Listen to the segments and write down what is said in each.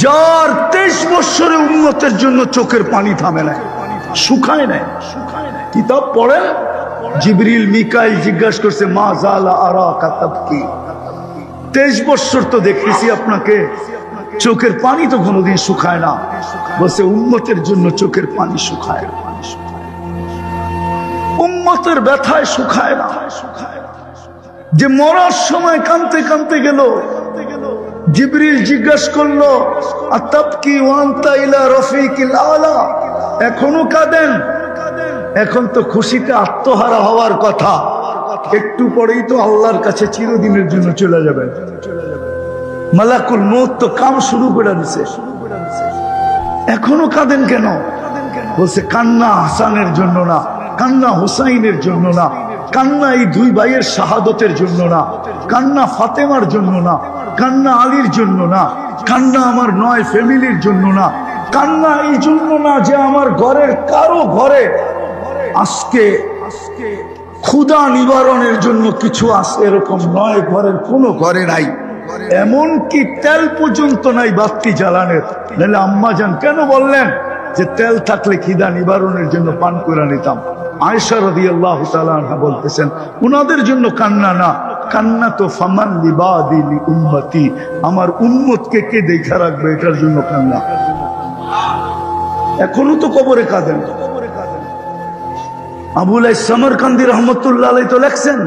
যার 23 বছরে উম্মতের জন্য চোখের পানি থামে না, শুকায় না। কিতাব পড়েন, জিবরিল মিকাইল জিজ্ঞাসা করছে মা জালা আরাকা তাবকি, 23 বছর তো দেখতেছি আপনাকে, চোখের পানি তো কোনোদিন শুকায় না। বলছে উম্মতের জন্য চোখের পানি শুকায় না, উম্মতের ব্যথায় শুকায় না। যে মরার সময় কাঁদতে কাঁদতে গেল, জিবরিল জিজ্ঞাসা করলো আতাবকি ওয়া আনতা ইলা রফিকিল আলা, এখনো কাঁদেন? এখন তো খুশিতে আত্মহারা হওয়ার কথা, একটু পরেই তো আল্লাহর কাছে চিরদিনের জন্য চলে যাবেন। মালাকুল মউত তো কাম শুরু করে দিছে, এখনো কাঁদেন কেন? বলছে কান্না হাসানের জন্য না, কান্না হুসাইনের জন্য না, কান্না এই দুই ভাইয়ের শাহাদতের জন্য না, কান্না ফাতেমার জন্য না, কান্না আলীর জন্য না, কান্না আমার 9 ফ্যামিলির জন্য না, কান্না এই জন্য না যে আমার ঘরের কারো ঘরে আজকে ক্ষুধা নিবারণের জন্য কিছু আছে, এরকম নয়, ঘরের কোনো ঘরে নাই, এমনকি তেল পর্যন্ত নাই বাতি জ্বালানের। নাহলে আম্মা জান কেন বললেন যে তেল থাকলে খিদা নিবারণের জন্য পান করে নিতাম? আয়েশা রাদিয়াল্লাহু তাআলা আনহা বলতেছেন উনাদের জন্য কান্না না, কান্না তো ফামান লিবাদি লি উম্মতি, আমার উম্মতকে কে দেখা রাখবে, এটার জন্য কান্না। এখনো তো কবরে কাঁদেন। আবুল সামরকান্দি রহমতুল্লাহ আলাইহি তো লেখছেন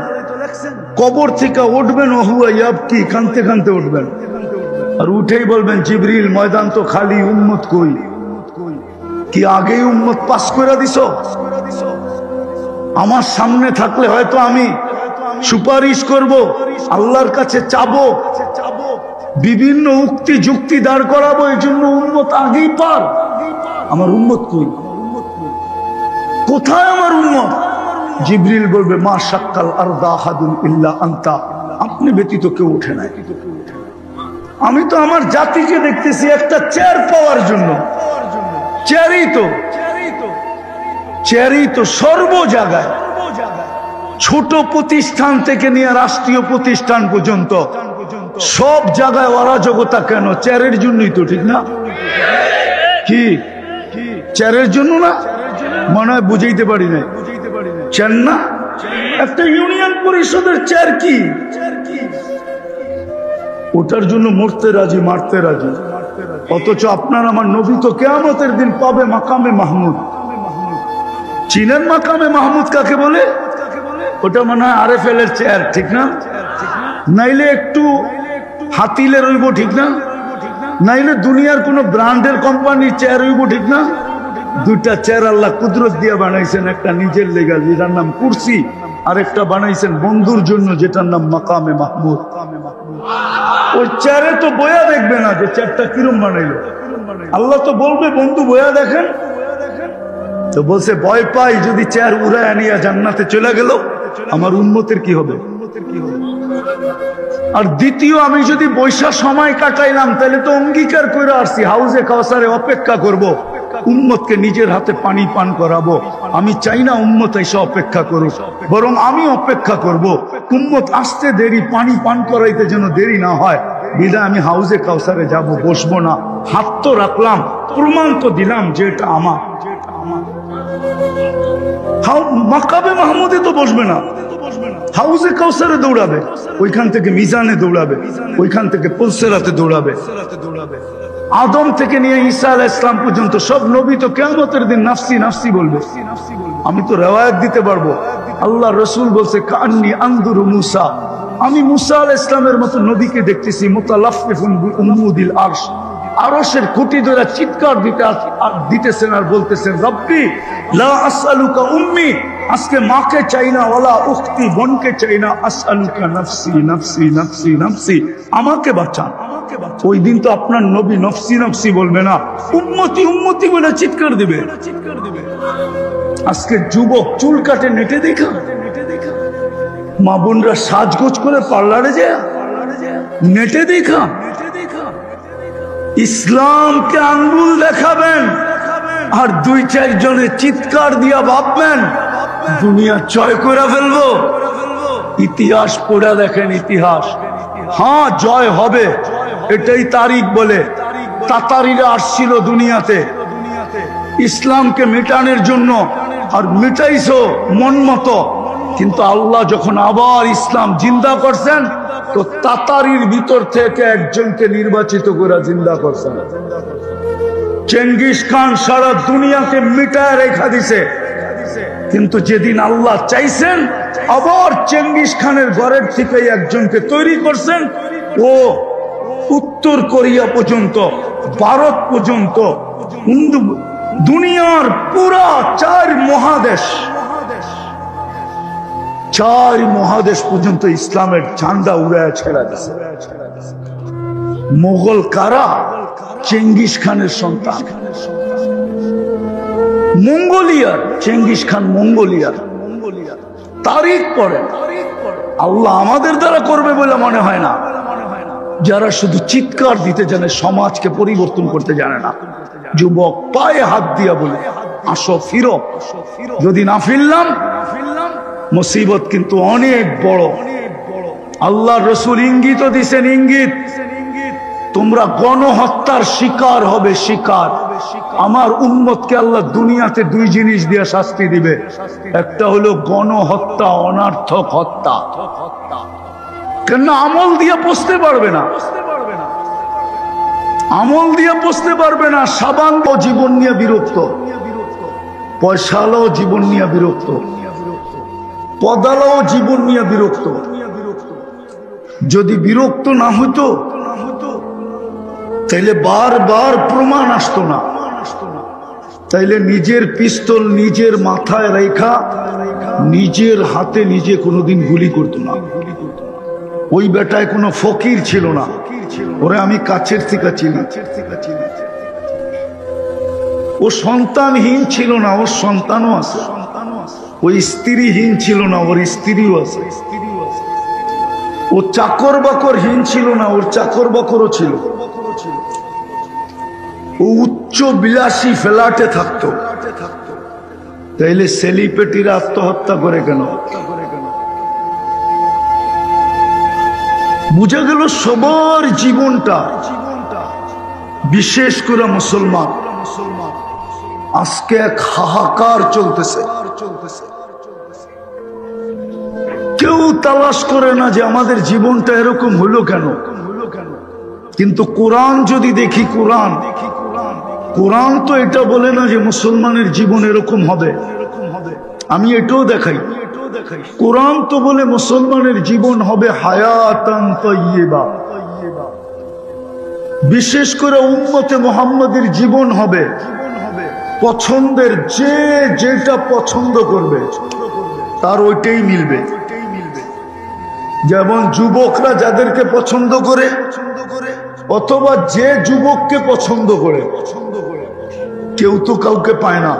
কবর থেকে উঠবেন ওহুয়া ইয়াবকি, কাঁদতে কাঁদতে উঠবেন, আর উঠেই বলবেন জিবরিল ময়দান তো খালি, উম্মত কই? কি আগেই উম্মত পাস করে দিছো? আমার সামনে থাকলে হয়তো আমি সুপারিশ করব, আল্লাহর কাছে চাবো, বিভিন্ন উক্তি যুক্তি দাঁড় করাবো, এই জন্য উম্মত আগেই পার। আমার উম্মত কই? কোথায় আমার উম্মত? জিবরিল বলবে মা শাক্কাল আরদা আহাদুন ইল্লা আনতা, আপনি ব্যতীত কেউ ওঠে নাই। আমি তো আমার জাতিকে দেখতেছি একটা চেয়ার পাওয়ার জন্য, চেয়ারই তো সর্ব জায়গায়, ছোট প্রতিষ্ঠান থেকে নিয়ে রাষ্ট্রীয় প্রতিষ্ঠান পর্যন্ত সব জায়গায় অরাজকতা কেন? চেয়ারের জন্যই তো, ঠিক না? কি চেয়ারের জন্য না? মনে হয় বুঝাইতে পারি না। চেয়ার না, একটা ইউনিয়ন পরিষদের চেয়ার কি? ওটার জন্য মরতে রাজি, মারতে রাজি। অথচ আপনার আমার নবী তো কিয়ামতের দিন পাবে মাকামে মাহমুদ। চীনের মাকামে মাহমুদ কাকে বলে? ওটা মনে হয় RFL এর চেয়ার, ঠিক না? নাইলে একটু হাতিলে রইব, ঠিক না? নাইলে দুনিয়ার কোন ব্র্যান্ডের কোম্পানির চেয়ার রইব, ঠিক না? দুইটা চেয়ার আল্লাহ কুদরত দিয়ে বানাইছেন, একটা নিজের লেগা যেটার নাম কুরসি, আর একটা বানাইছেন বন্ধুর জন্য যেটার নাম মাকামে মাহমুদ। ওই চেয়ারে তো বয়া দেখবে না যে চেয়ারটা কিরম বানাইলো, আল্লাহ তো বলবে বন্ধু বয়া দেখেন। তো বলছে ভয় পাই যদি চেয়ার উড়ায় আনিয়া জান্নাতে চলে গেল, আমার উম্মতের কি হবে? আর দ্বিতীয়, আমি যদি বৈশা সময় কাটাইলাম তাহলে তো অঙ্গীকার করে আসছি হাউজে কাউসারে অপেক্ষা করব, উম্মতকে নিজের হাতে পানি পান করাবো। আমি চাই না উম্মত এসে অপেক্ষা করুক, বরং আমি অপেক্ষা করব। উম্মত আসতে দেরি, পানি পান করাইতে যেন দেরি না হয়, বিদায় আমি হাউজে কাউসারে যাব, বসবো না। হাত তো রাখলাম, প্রমাণ তো দিলাম যে এটা আমার। মাকামে মাহমুদে তো বসবে না, হাউজে কাউসারে দৌড়াবে, ওইখান থেকে মিজানে দৌড়াবে, ওইখান থেকে পুলসেরাতে দৌড়াবে। আদম থেকে নিয়ে ঈসা আলাইহিস সালাম পর্যন্ত সব নবী তো কিয়ামতের দিন নাফসি নাফসি বলবে। আমি তো রিওয়ায়াত দিতে পারবো, আল্লাহ রাসূল বলছে কান্নি আনদুরু মুসা, আমি মুসা আলাইহিস সালামের মতো নবীকে দেখতেছি, মুতালাফফিফুন বিউমুদিল আরশ, আরশের খুঁটি ধরে চিৎকার দিতেছেন আর বলতেছেন রব্বি লা আসআলুকা উম্মি, আজকে মাকে চাই না, ওয়ালা উখতি বোনকে চাই না, আসআলুকা নাফসি নাফসি নাফসি নাফসি, আমাকে বাঁচান। ওই দিন তো আপনার নবী নফসি নফসি বলবে না, উম্মতি উম্মতি বলে চিৎকার দিবে। আজকে যুবক চুল কাটে নেটে দেখা, মা বোনরা সাজগোজ করে পার্লারে যায় নেটে দেখা। ইসলামকে আঙ্গুল দেখাবেন আর 2-4 জনের চিৎকার দিয়া ভাববেন দুনিয়া জয় করে ফেলবো। ইতিহাস পড়া দেখেন, ইতিহাস, হ্যাঁ জয় হবে, এটাই তারিখ বলে, তাতারিরা আসছিল দুনিয়াতে ইসলামকে মেটানোর জন্য, আর মিটাইছো মন মতো, কিন্তু আল্লাহ যখন আবার ইসলাম জিন্দা করছেন তো তাতারির ভিতর থেকে একজনকে নির্বাচিত করে জিন্দা করছেন। চেঙ্গিস খান সারা দুনিয়াকে মিটায় রেখা দিছে, কিন্তু যেদিন আল্লাহ চাইছেন আবার চেঙ্গিস খানের ঘরের থেকে একজনকে তৈরি করছেন। ও উত্তর কোরিয়া পর্যন্ত, ভারত পর্যন্ত, দুনিয়ার পুরা চার মহাদেশ পর্যন্ত ইসলামের ঝান্ডা উড়ায় ছেড়া দিছে। মোগল কারা? চেঙ্গিস খানের সন্তান। মঙ্গোলিয়ার চেঙ্গিস খান, মঙ্গোলিয়ার তারিখ পড়ে। আল্লাহ আমাদের দ্বারা করবে বলে মনে হয় না। যারা শুধু চিৎকার দিতে জানে, সমাজকে পরিবর্তন করতে জানে না। যুবক পায়ে হাত দিয়া বলে আসো ফিরো, যদি না ফিরলাম মুসিবত কিন্তু অনেক বড়। আল্লাহ রসুল ইঙ্গিত দিছেন, ইঙ্গিত, তোমরা গণহত্যার শিকার হবে, শিকার। আমার উম্মতকে আল্লাহ দুনিয়াতে দুই জিনিস দিয়ে শাস্তি দিবে, একটা হলো গণহত্যা, অনার্থক হত্যা। কেন? আমল দিয়ে পৌঁছতে পারবে না, আমল দিয়ে পৌঁছতে পারবে না। সাবান জীবন নিয়ে বিরক্ত, পয়সালাও জীবন নিয়ে বিরক্ত, পদালাও জীবন নিয়ে বিরক্ত। যদি বিরক্ত না হইতো তাইলে বারবার প্রমাণ আসতো না, তাইলে নিজের পিস্তল নিজের মাথায় রেখা নিজের হাতে নিজে কোনোদিন গুলি করতো না। ওই বেটায় কোনো ফকির ছিল না, ওরে আমি কাছের থেকে চিনি। ও সন্তানহীন ছিল না, ওর সন্তানও আছে। ওই স্ত্রীহীন ছিল না, ওর স্ত্রীও আছে। ও চাকর বাকরহীন ছিল না, ওর চাকর বাকরও ছিল। ও উচ্চ বিলাসী ফ্ল্যাটে থাকতো, তাইলে সেলিব্রিটিরা আত্মহত্যা করে কেন? বুঝা গেল সবার জীবনটা, বিশেষ করে মুসলমান আজকে এক হাহাকার চলতেছে। কেউ তালাশ করে না যে আমাদের জীবনটা এরকম হলো কেন। কিন্তু কোরআন যদি দেখি, কোরআন তো এটা বলে না যে মুসলমানের জীবন এরকম হবে। আমি এটাও দেখাই, কোরআন তো বলে মুসলমানের জীবন হবে হায়াতান তাইয়্যিবা। বিশেষ করে উম্মতে মুহাম্মাদের জীবন হবে পছন্দের, যে যেটা পছন্দ করবে তার ওইটাই মিলবে। যেমন যুবকরা যাদেরকে পছন্দ করে, অথবা যে যুবককে পছন্দ করে, কেউ তো কাউকে পায় না।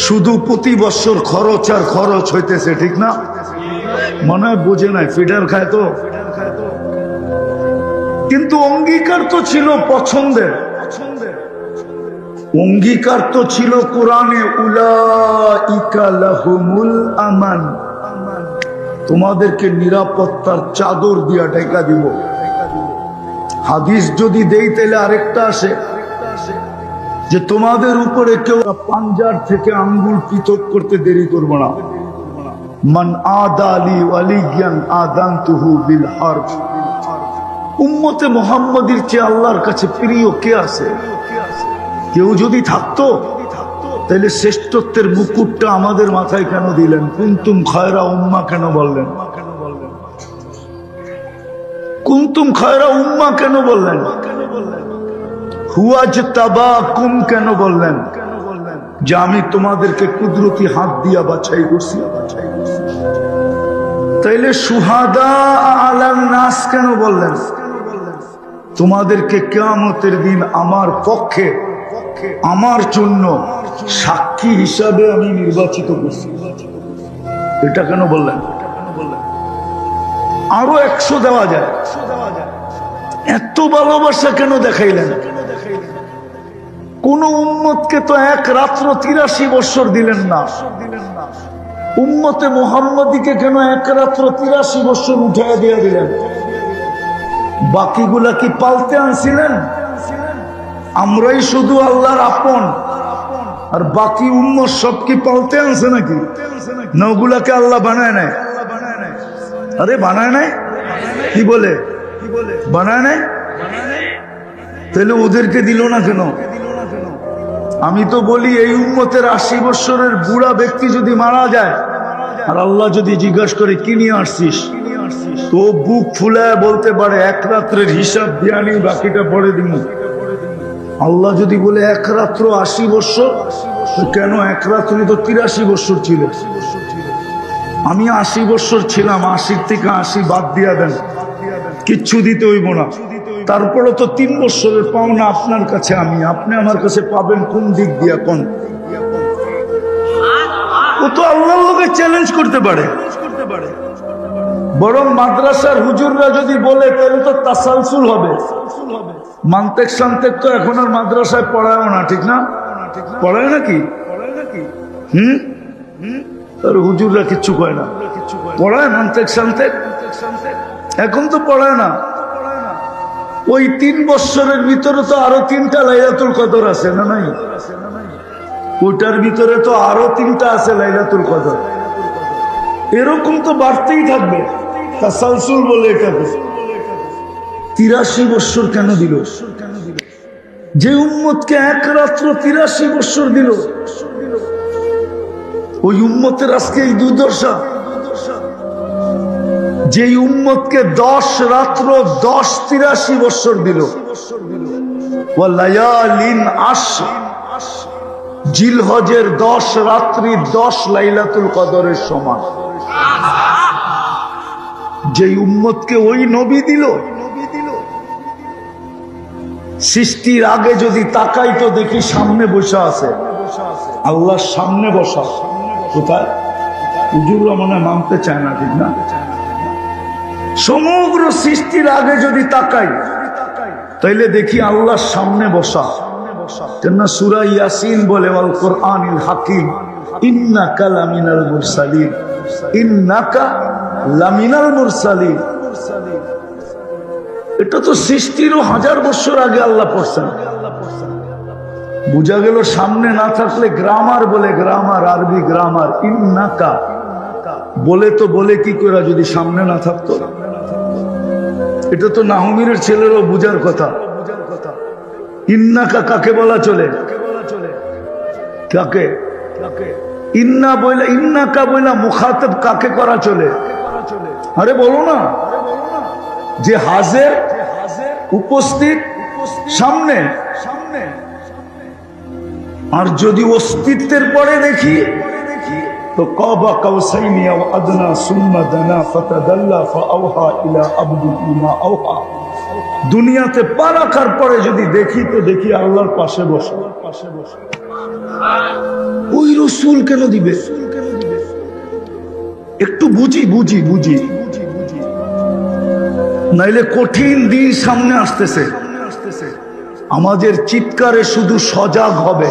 শুধু প্রতি বছর খরচ আর খরচ হইতেছে, ঠিক না? মনে হয় বোঝে নাই, ফিডার খায় তো। কিন্তু অঙ্গীকার তো ছিল পছন্দের, অঙ্গীকার তো ছিল কোরআনে, উলাইকা লাহুমুল আমান, তোমাদেরকে নিরাপত্তার চাদর দিয়া ঢেকা দিব। হাদিস যদি দেই তাহলে আরেকটা আসে যে তোমাদের উপরে কেউ পাঞ্জার থেকে আঙ্গুল পৃথক করতে দেরি করবো না। মান আদালি ওয়ালিয়ান আদানতুহু বিল হারব। উম্মতে মুহাম্মাদির চেয়ে আল্লাহর কাছে প্রিয় কে আছে? কেউ যদি থাকতো তাহলে শ্রেষ্ঠত্বের মুকুটটা আমাদের মাথায় কেন দিলেন? কুনতুম খায়রা উম্মাহ কেন বললেন? কুনতুম খায়রা উম্মাহ কেন বললেন? হুয়াজতাবাকুম কেন বললেন? যে আমি তোমাদেরকে কুদরতি হাত দিয়া বাছাই করছি। তাইলে শুহাদা আলান নাস কেন বললেন? তোমাদেরকে কিয়ামতের দিন আমার পক্ষে, আমার জন্য সাক্ষী হিসাবে আমি নির্বাচিত করছি। এটা কেন বললেন? আরো 100 দেওয়া যায়। এত ভালোবাসা কেন দেখাইলেন? কোন উম্মতকে তো এক রাত্র 83 বছর দিলেন না। উম্মতে মুহাম্মাদিকে কেন এক রাত্র 83 বছর উঠাইয়া দিয়ে দিলেন? বাকিগুলা কি পালতে আনছিলেন আমরাই শুধু আল্লাহর আপন, আর বাকি উম্মত সব কি পাল্টে আনছে নাকি? না ওগুলাকে আল্লাহ বানায় নাই? আরে বানায় নাই, কি বলে বানায় নাই? তাহলে ওদেরকে দিল না কেন? আমি তো বলি এই উম্মতের 80 বছরের বুড়া ব্যক্তি যদি মারা যায় আর আল্লাহ যদি জিজ্ঞাসা করে কি নিয়ে আসছিস, তো বুক ফুলায় বলতে পারে এক রাত্রের হিসাব দিয়ানি, বাকিটা পরে দিন। আল্লাহ যদি বলে এক রাত্র 80 বছর, কেন এক রাত্রি তো 83 বছর ছিল। আমি 80 বছর ছিলাম, 80 থেকে 80 বাদ দিয়া দেন, কিচ্ছু দিতে হইব না। তারপরে তো 3 বছরের পাওনা আপনার কাছে, আপনি আমার কাছে পাবেন কোন দিক দিয়া? কোন ও তো আল্লাহর লোকে চ্যালেঞ্জ করতে পারে। বরং মাদ্রাসার হুজুররা যদি বলে তাহলে তো তাসালসুল হবে। মান্তেক শান্তেক তো এখন আর মাদ্রাসায় পড়ায়ও না, ঠিক না? পড়ায় নাকি? আর হুজুররা কিচ্ছু কয় না, পড়ায় মান্তেক শান্তেক? এখন তো পড়ায় না। ওই 3 বছরের ভিতরে তো আরো 3টা লাইলাতুল কদর আছে, না নাই? ওইটার ভিতরে তো আরো 3টা আছে লাইলাতুল কদর। এরকম তো বাড়তেই থাকবে। তাসালসুল বলে এটাকে। 83 বছর কেন দিল? যে উম্মতকে এক রাত্র 83 বছর দিল, ওই উম্মতের আজকে এই দুর্দশা। যে উম্মতকে 10 রাত্র 83 বছর দিল, ওয়ালায়ালিন আশর, জিলহজের 10 রাত্রি 10 লাইলাতুল কদরের সমান। যে উম্মতকে ওই নবী দিল, সৃষ্টির আগে যদি তাকাই তো দেখি সামনে বসে আছে, আল্লাহর সামনে বসা। কোথায়? হুজুররা মনে মানতে চায় না, ঠিক না? সমগ্র সৃষ্টির আগে যদি তাকাই তাইলে দেখি আল্লাহর সামনে বসা। কেননা সূরা ইয়াসিন বলে ওয়াল কোরআনিল হাকিম ইন্নাকা লামিনাল মুরসালিন, ইন্নাকা লামিনাল মুরসালিন। এটা তো সৃষ্টিরও 1000 বছর আগে আল্লাহ পড়ছেন। বুঝা গেল সামনে না থাকলে গ্রামার বলে, গ্রামার, আরবি গ্রামার। ইন্নাকা বলে তো বলে কি করে যদি সামনে না থাকতো? এটা তো নাহমিরের ছেলেরও বুঝার কথা। ইন্নাকা কাকে বলা চলে? কাকে? ইন্না বইলা, ইন্নাকা বইলা মুখাতাব কাকে করা চলে? আরে বলো না, যে হাজির, উপস্থিত, সামনে। আর যদি অস্তিত্বের পরে দেখি তো কাবা কাউসাইনি আও আদনা সুম্মা দানা ফাতাদাল্লা ফাআওহা ইলা আবদিহি মা আওহা। দুনিয়াতে পা রাখার পরে যদি দেখি তো দেখি আল্লাহর পাশে বসে। ওই রাসূল কেন দিবে? একটু বুঝি বুঝি বুঝি, নাইলে কঠিন দিন সামনে আসতেছে। আমাদের চিৎকারে শুধু সজাগ হবে,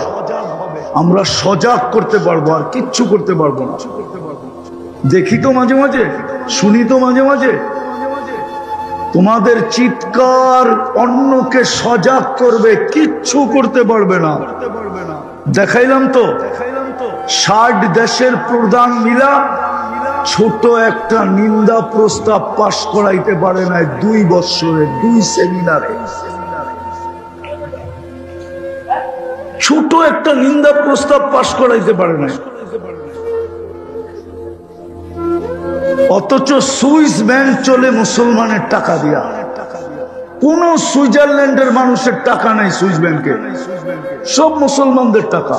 আমরা সজাগ করতে পারবো, আর কিচ্ছু করতে পারবো না। দেখি তো মাঝে মাঝে, শুনি তো মাঝে মাঝে, তোমাদের চিৎকার অন্যকে সজাগ করবে, কিচ্ছু করতে পারবে না। দেখাইলাম তো 60 দেশের প্রধান মিলা ছোট একটা নিন্দা প্রস্তাব পাশ করাইতে পারে না 2 বছরে, 2 সেমিনারে। ছোট একটা নিন্দা প্রস্তাব পাশ করাইতে পারে না। অথচ সুইস ব্যাংক চলে মুসলমানের টাকা দিয়া। কোন সুইজারল্যান্ডের মানুষের টাকা নাই সুইস ব্যাংকে, সব মুসলমানদের টাকা।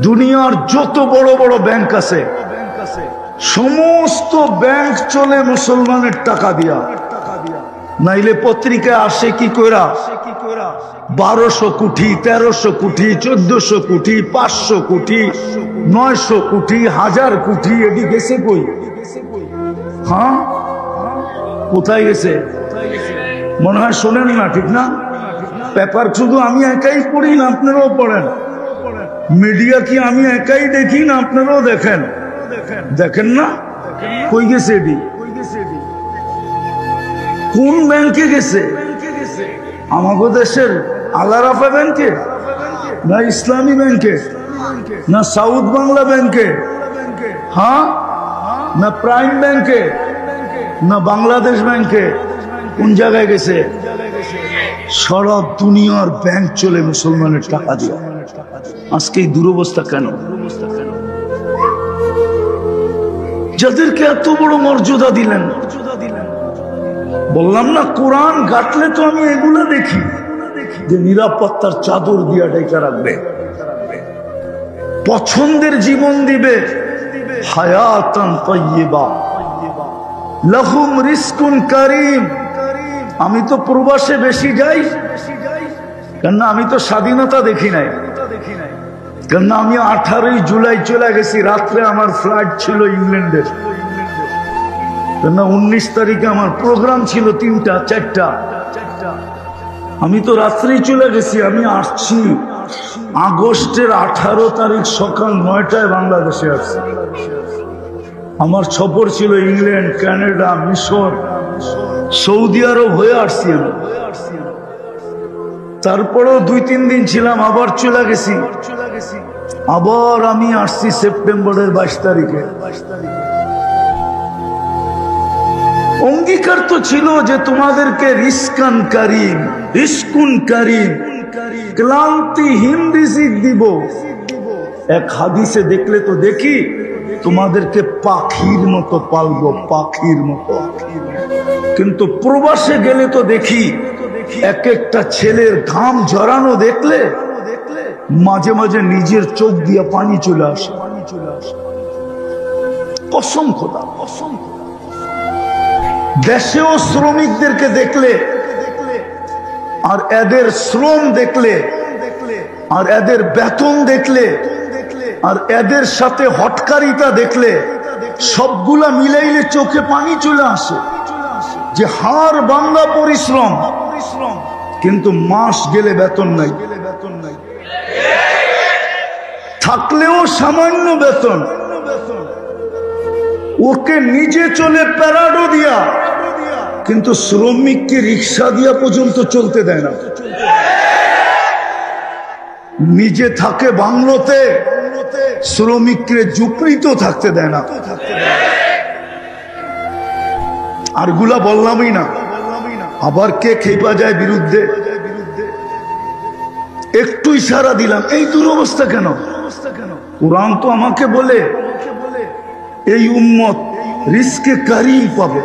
দুনিয়ার যত বড় বড় ব্যাংক আছে সমস্ত ব্যাংক চলে মুসলমানের টাকা দিয়া। নাইলে পত্রিকায় আসে কি কইরা? 1200 কোটি, 1300 কোটি, 1400 কোটি, 500 কোটি, 900 কোটি, 1000 কোটি। এটি গেছে কই? হ্যাঁ, কোথায় গেছে? মনে হয় শোনেন না, ঠিক না? পেপার শুধু আমি একাই পড়ি না, আপনারাও পড়েন। মিডিয়া কি আমি একাই দেখি না আপনারাও দেখেন? দেখেন না? কই গেছে এটি? কোন ব্যাংকে গেছে? আমাগো দেশের আলারাফা ব্যাংকে, না ইসলামী ব্যাংকে, না সাউথ বাংলা ব্যাংকে, হ্যাঁ, না প্রাইম ব্যাংকে, না বাংলাদেশ ব্যাংকে? কোন জায়গায় গেছে? সারা দুনিয়ার ব্যাংক চলে মুসলমানের টাকা দিয়ে। আজকে এই দুরবস্থা কেন? যাদেরকে এত বড় মর্যাদা দিলেন, বললাম না কোরআন ঘাটলে তো আমি এগুলা দেখি যে নিরাপত্তার চাদর দিয়া ডেকে রাখবে, পছন্দের জীবন দিবে, হায়াতান তাইয়্যিবা লাহুম রিজকুন কারীম। আমি তো প্রবাসে বেশি যাই, কেন আমি তো স্বাধীনতা দেখি নাই, কেন আমি 18 জুলাই চলে গেছি রাত্রে, আমার ফ্লাইট ছিল ইংল্যান্ডের, কেন 19 তারিখে আমার প্রোগ্রাম ছিল 3টা 4টা, আমি তো রাত্রেই চলে গেছি। আমি আসছি আগস্টের 18 তারিখ সকাল 9টায় বাংলাদেশে আসছি। আমার সফর ছিল ইংল্যান্ড, কানাডা, মিশর, সৌদি আরব হয়ে আসছি আমি। তারপরেও 2-3 দিন ছিলাম, আবার চলে গেছি। আবার আমি আসছি সেপ্টেম্বরের 22 তারিখে। অঙ্গীকার তো ছিল যে তোমাদেরকে রিজকান কারীম, রিজকুন কারীম, ক্লান্তিহীন রিজিক দিব। এক হাদিসে দেখলে তো দেখি তোমাদেরকে পাখির মতো পালবো, পাখির মতো। কিন্তু প্রবাসে গেলে তো দেখি এক একটা ছেলের ঘাম ঝরানো দেখলে মাঝে মাঝে নিজের চোখ দিয়ে পানি চলে আসে। কসম খোদা, কসম। দেশেও শ্রমিকদেরকে দেখলে আর এদের শ্রম দেখলে আর এদের বেতন দেখলে আর এদের সাথে হটকারিতা দেখলে সবগুলা মিলাইলে চোখে পানি চলে আসে যে হাড় ভাঙা পরিশ্রম, কিন্তু মাস গেলে বেতন নাই, থাকলেও সামান্য বেতন। ওকে নিজে চলে প্যারাডো দিয়া, কিন্তু শ্রমিককে রিক্সা দিয়া পর্যন্ত চলতে দেয় না। নিজে থাকে বাংলোতে, শ্রমিককে ঝুপড়িতেও থাকতে দেয় না। আর গুলা বললামই না। আবার কে খেপা যায় বিরুদ্ধে, একটু ইশারা দিলাম, এই দুরবস্থা কেন? কোরআন তো আমাকে বলে এই উম্মত রিজকে কারীম পাবে।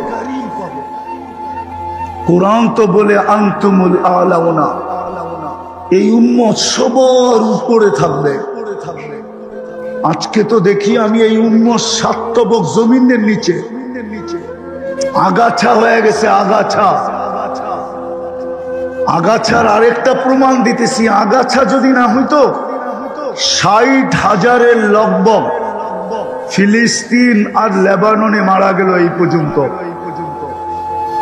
কোরআন তো বলে আনতুমুল আলাউনা, এই উম্মত সবার উপরে থাকবে। আজকে তো দেখি আমি এই উম্মত সাতবক জমিনের নিচে, আগাছা হয়ে গেছে। আগাছা, আগাছার আরেকটা প্রমাণ দিতেছি। আগাছা যদি না হইতো 60,000-এর লগভগ ফিলিস্তিন আর লেবাননে মারা গেল এই পর্যন্ত।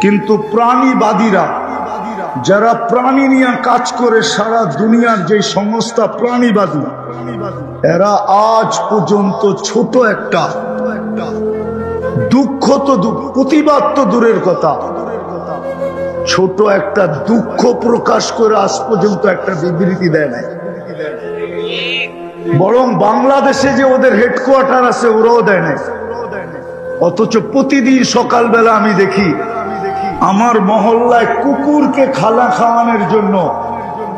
কিন্তু প্রাণীবাদীরা, যারা প্রাণী নিয়ে কাজ করে সারা দুনিয়ার যে সংস্থা প্রাণীবাদী, এরা আজ পর্যন্ত ছোট একটা দুঃখ তো প্রতিবাদ তো দূরের কথা, ছোট একটা দুঃখ প্রকাশ করে আজ পর্যন্ত একটা বিবৃতি দেয় নাই। বরং বাংলাদেশে যে ওদের হেডকোয়ার্টার আছে ওরাও দেয় নাই। অথচ প্রতিদিন সকালবেলা আমি দেখি আমার মহল্লায় কুকুরকে খাওয়ানোর জন্য,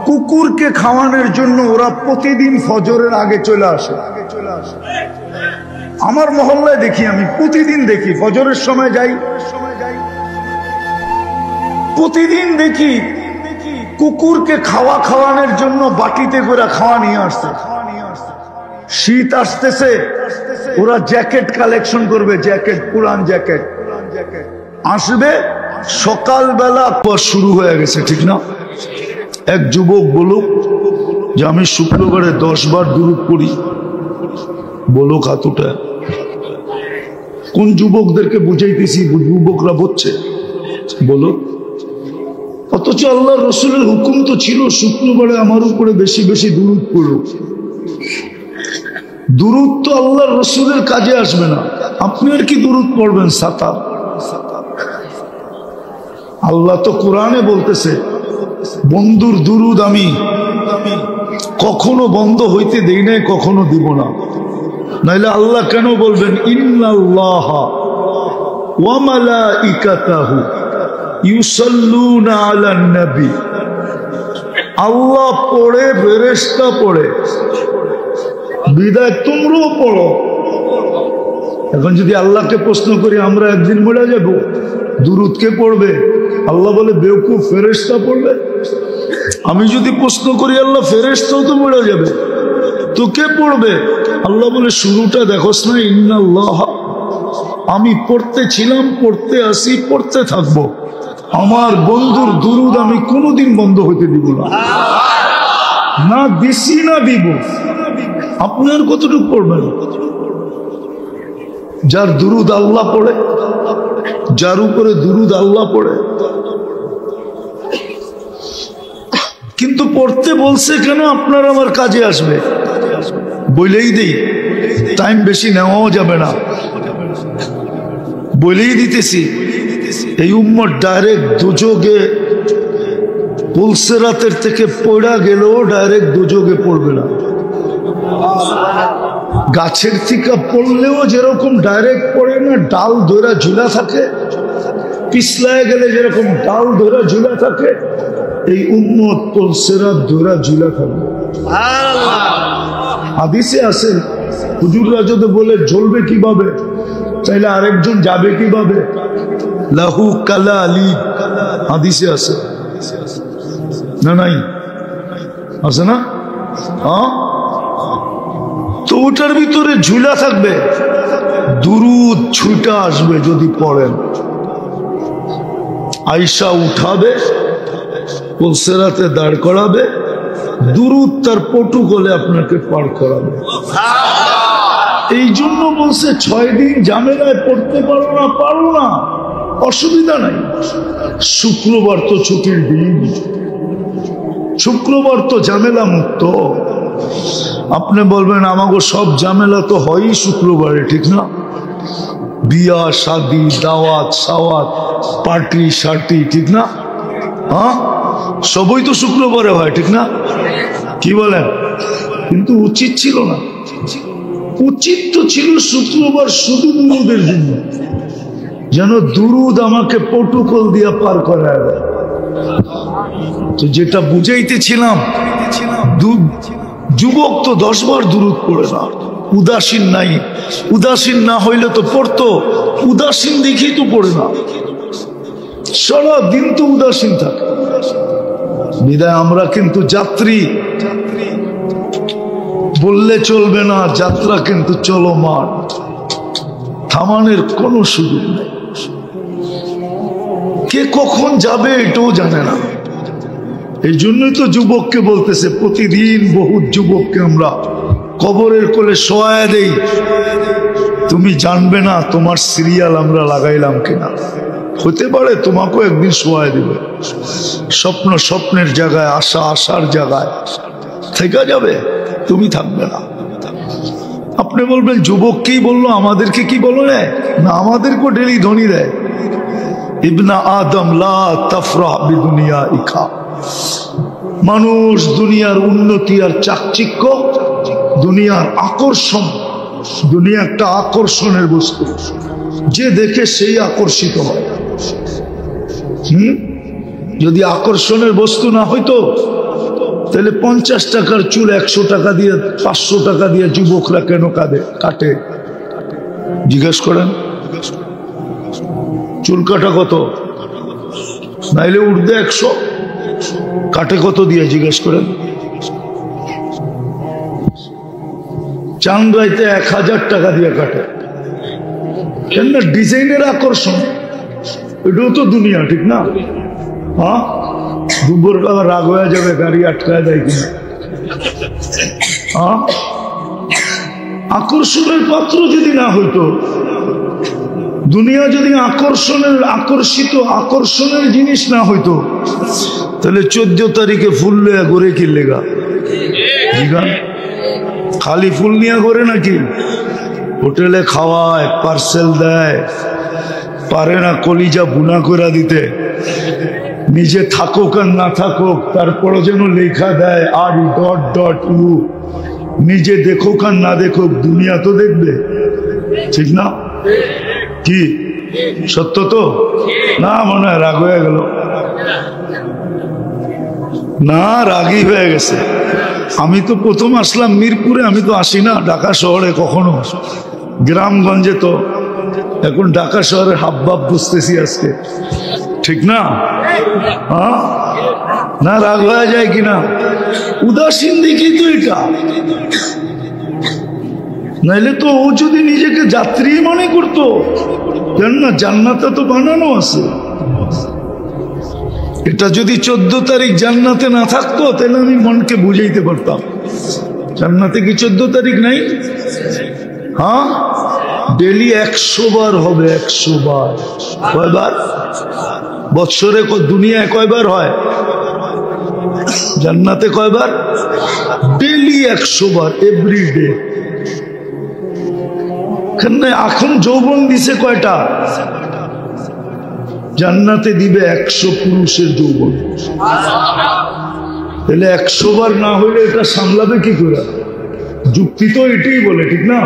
কুকুরকে খাওয়ানোর জন্য ওরা প্রতিদিন ফজরের আগে চলে আসে। আমার মহল্লায় দেখি, আমি প্রতিদিন দেখি, ফজরের সময় যাই, প্রতিদিন দেখি কুকুরকে খাওয়ানোর জন্য বাটিতে করে খাওয়া নিয়ে আসছে। শীত আসতেছে, ওরা জ্যাকেট কালেকশন করবে, জ্যাকেট, পুরান জ্যাকেট আসবে। সকালবেলা শুরু হয়ে গেছে, ঠিক না? এক যুবক বলুক যে আমি শুক্রবারে 10 বার দুরূদ পড়ি, বলুক হাতুটা। কোন যুবকদেরকে বুঝাইতেছি, যুবকরা বুঝছে, বলো। অথচ আল্লাহ রসুলের হুকুম তো ছিল শুক্রবারে আমার উপরে বেশি বেশি দুরূদ পড়ো। দুরূদ তো আল্লাহ রসুলের কাজে আসবে না, আপনি আর কি দুরূদ পড়বেন? সাতা। আল্লাহ তো কোরআনে বলতেছে বন্ধুর দুরুদ আমি কখনো বন্ধ হইতে দেই নাই, কখনো দিব না। নাইলে আল্লাহ কেন বলবেন ইন্নাল্লাহা ওয়া মালাইকাতাহু ইউসাল্লুনা আলান নবী, আল্লাহ পড়ে, ফেরেশতা পড়ে, বিদায় তোমরাও পড়ো। এখন যদি আল্লাহকে প্রশ্ন করি আমরা একদিন মরে যাব, দুরুদ কে পড়বে? আল্লাহ বলে বেওকুফ, ফেরেশতা পড়বে। আমি যদি প্রশ্ন করি আল্লাহ ফেরেশতাও তো মরে যাবে, তো কে পড়বে? আল্লাহ বলে শুরুটা দেখোস না, ইন্নাল্লাহ, আমি পড়তে ছিলাম, পড়তে আসি, পড়তে থাকবো। আমার বন্ধুর দুরুদ আমি কোনোদিন বন্ধ হইতে দিব না, না দিছি না দিব। আপনার কতটুকু পড়বেন? যার দুরুদ আল্লাহ পড়ে, যার উপরে দুরুদ আল্লাহ পড়ে। কিন্তু পড়তে বলছে কেন? আপনার আমার কাজে আসবে বলেই দেই, টাইম বেশি নেওয়াও যাবে না, বলেই দিতেছি। এই উম্মত ডাইরেক্ট দুযোগে, পুলসেরাতের থেকে পড়া গেলেও ডাইরেক্ট দুযোগে পড়বে না। গাছের থেকে পড়লেও যেরকম ডাইরেক্ট পড়ে না, ডাল ধরা ঝুলা থাকে, পিছলায় গেলে যেরকম ডাল ধরা ঝুলা থাকে, এই উম্মত পুলসেরাত ধরা ঝুলা থাকবে। হাদিসে আছে হুজুররা যদি বলে জ্বলবে কিভাবে, তাইলে আরেকজন যাবে কিভাবে? লাহু কালা আলী, হাদিসে আছে না? নাই আছে না? হ্যাঁ, তো ওটার ভিতরে ঝুলা থাকবে, দুরুদ ছুটা আসবে যদি পড়েন। আয়সা উঠাবে, পুলসেরাতে দাঁড় করাবে, দুরুদ তার পটুকলে আপনাকে পার করাবে। এই জন্য বলছে 6 দিন ঝামেলায় পড়তে পারো না, পারো না, অসুবিধা নাই। শুক্রবার তো ছুটির দিন, শুক্রবার তো ঝামেলা মুক্ত। আপনি বলবেন আমাকে সব ঝামেলা তো হয়ই শুক্রবারে, ঠিক না? বিয়া শাদি, দাওয়াত সাওয়াত, পার্টি শার্টি, ঠিক না? হ্যাঁ, সবই তো শুক্রবারে হয়, ঠিক না? কি বলেন? কিন্তু উচিত ছিল না। উচিত তো ছিল শুক্রবার শুধু দুরুদের জন্য, যেন দুরুদ আমাকে প্রটোকল দিয়ে পার করা যায়। তো যেটা বুঝাইতেছিলাম, যুবক তো 10 বার দুরুদ পড়ে না, উদাসীন নাই। উদাসীন না হইলে তো পড়তো, উদাসীন দেখেই তো পড়ে না, সারা দিন তো উদাসীন থাকে। বিদায় আমরা কিন্তু যাত্রী, বললে চলবে না, যাত্রা কিন্তু চলমান, থামানোর কোনো সুযোগ নেই। কে কখন যাবে এটাও জানে না। এই জন্যই তো যুবককে বলতেছে, প্রতিদিন বহুত যুবককে আমরা কবরের কোলে শোয়া দেই, তুমি জানবে না তোমার সিরিয়াল আমরা লাগাইলাম কিনা। হতে পারে তোমাকেও একদিন শোয়া দিবে। স্বপ্ন স্বপ্নের জায়গায়, আশা আশার জায়গায় থেকে যাবে, তুমি থাকবে না। আপনি বলবেন যুবককেই বললো, আমাদেরকে কি বলো না? আমাদেরকেও ডেলি ধ্বনি দেয়, ইবনা আদম লা তাফরাহ বিদুনিয়া ইকা। মানুষ দুনিয়ার উন্নতি আর চাকচিক্য, দুনিয়ার আকর্ষণ, দুনিয়া একটা আকর্ষণের বস্তু, যে দেখে সেই আকর্ষিত হয়। যদি আকর্ষণের বস্তু না হইতো তাহলে 50 টাকার চুল 100 টাকা দিয়ে, 500 টাকা দিয়ে যুবকরা কেন কাটে? জিজ্ঞেস করেন, চুল কাটা কত? নাইলে উর্দে 100, কাটে কত দিয়ে? জিজ্ঞেস করেন। চান রাইতে 1000 টাকা দিয়ে কাটে, কেন? ডিজাইনের আকর্ষণ, এটাও তো দুনিয়া, ঠিক না? হ্যাঁ, দুপুর বেলা রাগ হয়ে যাবে, গাড়ি আটকায় দেয় কিনা। হ্যাঁ, আকর্ষণের পাত্র যদি না হইতো, দুনিয়া যদি আকর্ষণের জিনিস না হইতো, তাহলে 14 তারিখে ফুল লিয়া ঘুরে কিনলেগা, খালি ফুল নিয়ে ঘরে নাকি? হোটেলে খাওয়ায়, পার্সেল দেয়, পারে না কলিজা বুনা করে দিতে, নিজে থাকুক আর না থাকুক তারপরও যেন লেখা দেয় আর ডট ডট ইউ। নিজে দেখুক আর না দেখুক দুনিয়া তো দেখবে, ঠিক না? কি সত্য তো না? মনে হয় রাগ হয়ে গেল না? রাগই হয়ে গেছে। আমি তো প্রথম আসলাম মিরপুরে, আমি তো আসি না ঢাকা শহরে কখনো, গ্রামগঞ্জে তো। এখন ঢাকা শহরে হাবভাব বুঝতেছি আজকে, ঠিক না? হ্যাঁ না, রাগ হয়ে যায় কিনা? উদাসীন দেখি তো এটা, নাইলে তো ও যদি নিজেকে যাত্রী মনে করতো, কেন না জান্নাতে তো বানানো আছে। এটা যদি 14 তারিখ জান্নাতে না থাকতো তাহলে আমি মনকে বুঝাইতে পারতাম। জান্নাতে কি 14 তারিখ নাই? হ্যাঁ, ডেলি 100 বার হবে, 100 বার। কয়বার বৎসরে? দুনিয়ায় কয়বার হয়? জান্নাতে কয়বার? ডেলি 100 বার, এভরিডে। এখন যৌবন দিছে কয়টা? জান্নাতে দিবে 100 পুরুষের যৌবন। তাহলে 100 বার না হইলে এটা সামলাবে কি করে? যুক্তি তো এটাই বলে, ঠিক না?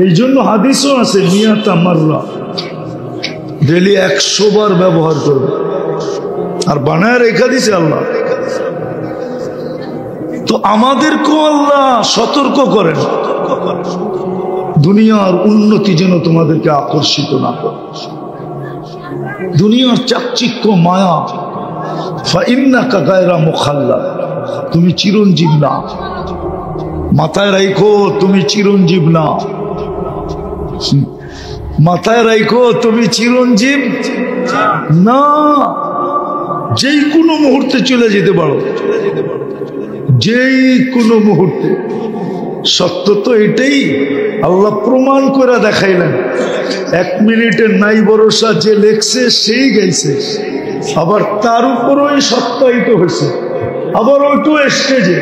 এই জন্য হাদিসও আছে মিয়াতা মাররা, ডেলি 100 বার ব্যবহার করবে। আর বানায় রেখা দিছে আল্লাহ। তো আমাদেরকেও আল্লাহ সতর্ক করেন, দুনিয়ার উন্নতি যেন তোমাদেরকে আকর্ষিত না করে। দুনিয়ার চাকচিক্য মায়া, ফাইন্নাকা গায়রা মুখাল্লাদ, তুমি চিরঞ্জীব না। মাথায় রাখো তুমি চিরঞ্জীব না, মাথায় রাখো তুমি চিরঞ্জীব না। যেই কোনো মুহূর্তে চলে যেতে পারো, যেই কোনো মুহূর্তে। সত্য তো এটাই, আল্লাহ প্রমাণ করে দেখাইলেন। 1 মিনিটের নাই ভরসা, যে লেখছে সেই গাইছে, আবার তার উপরই সত্যায়িত হয়েছে। আবার ওইটু স্টেজে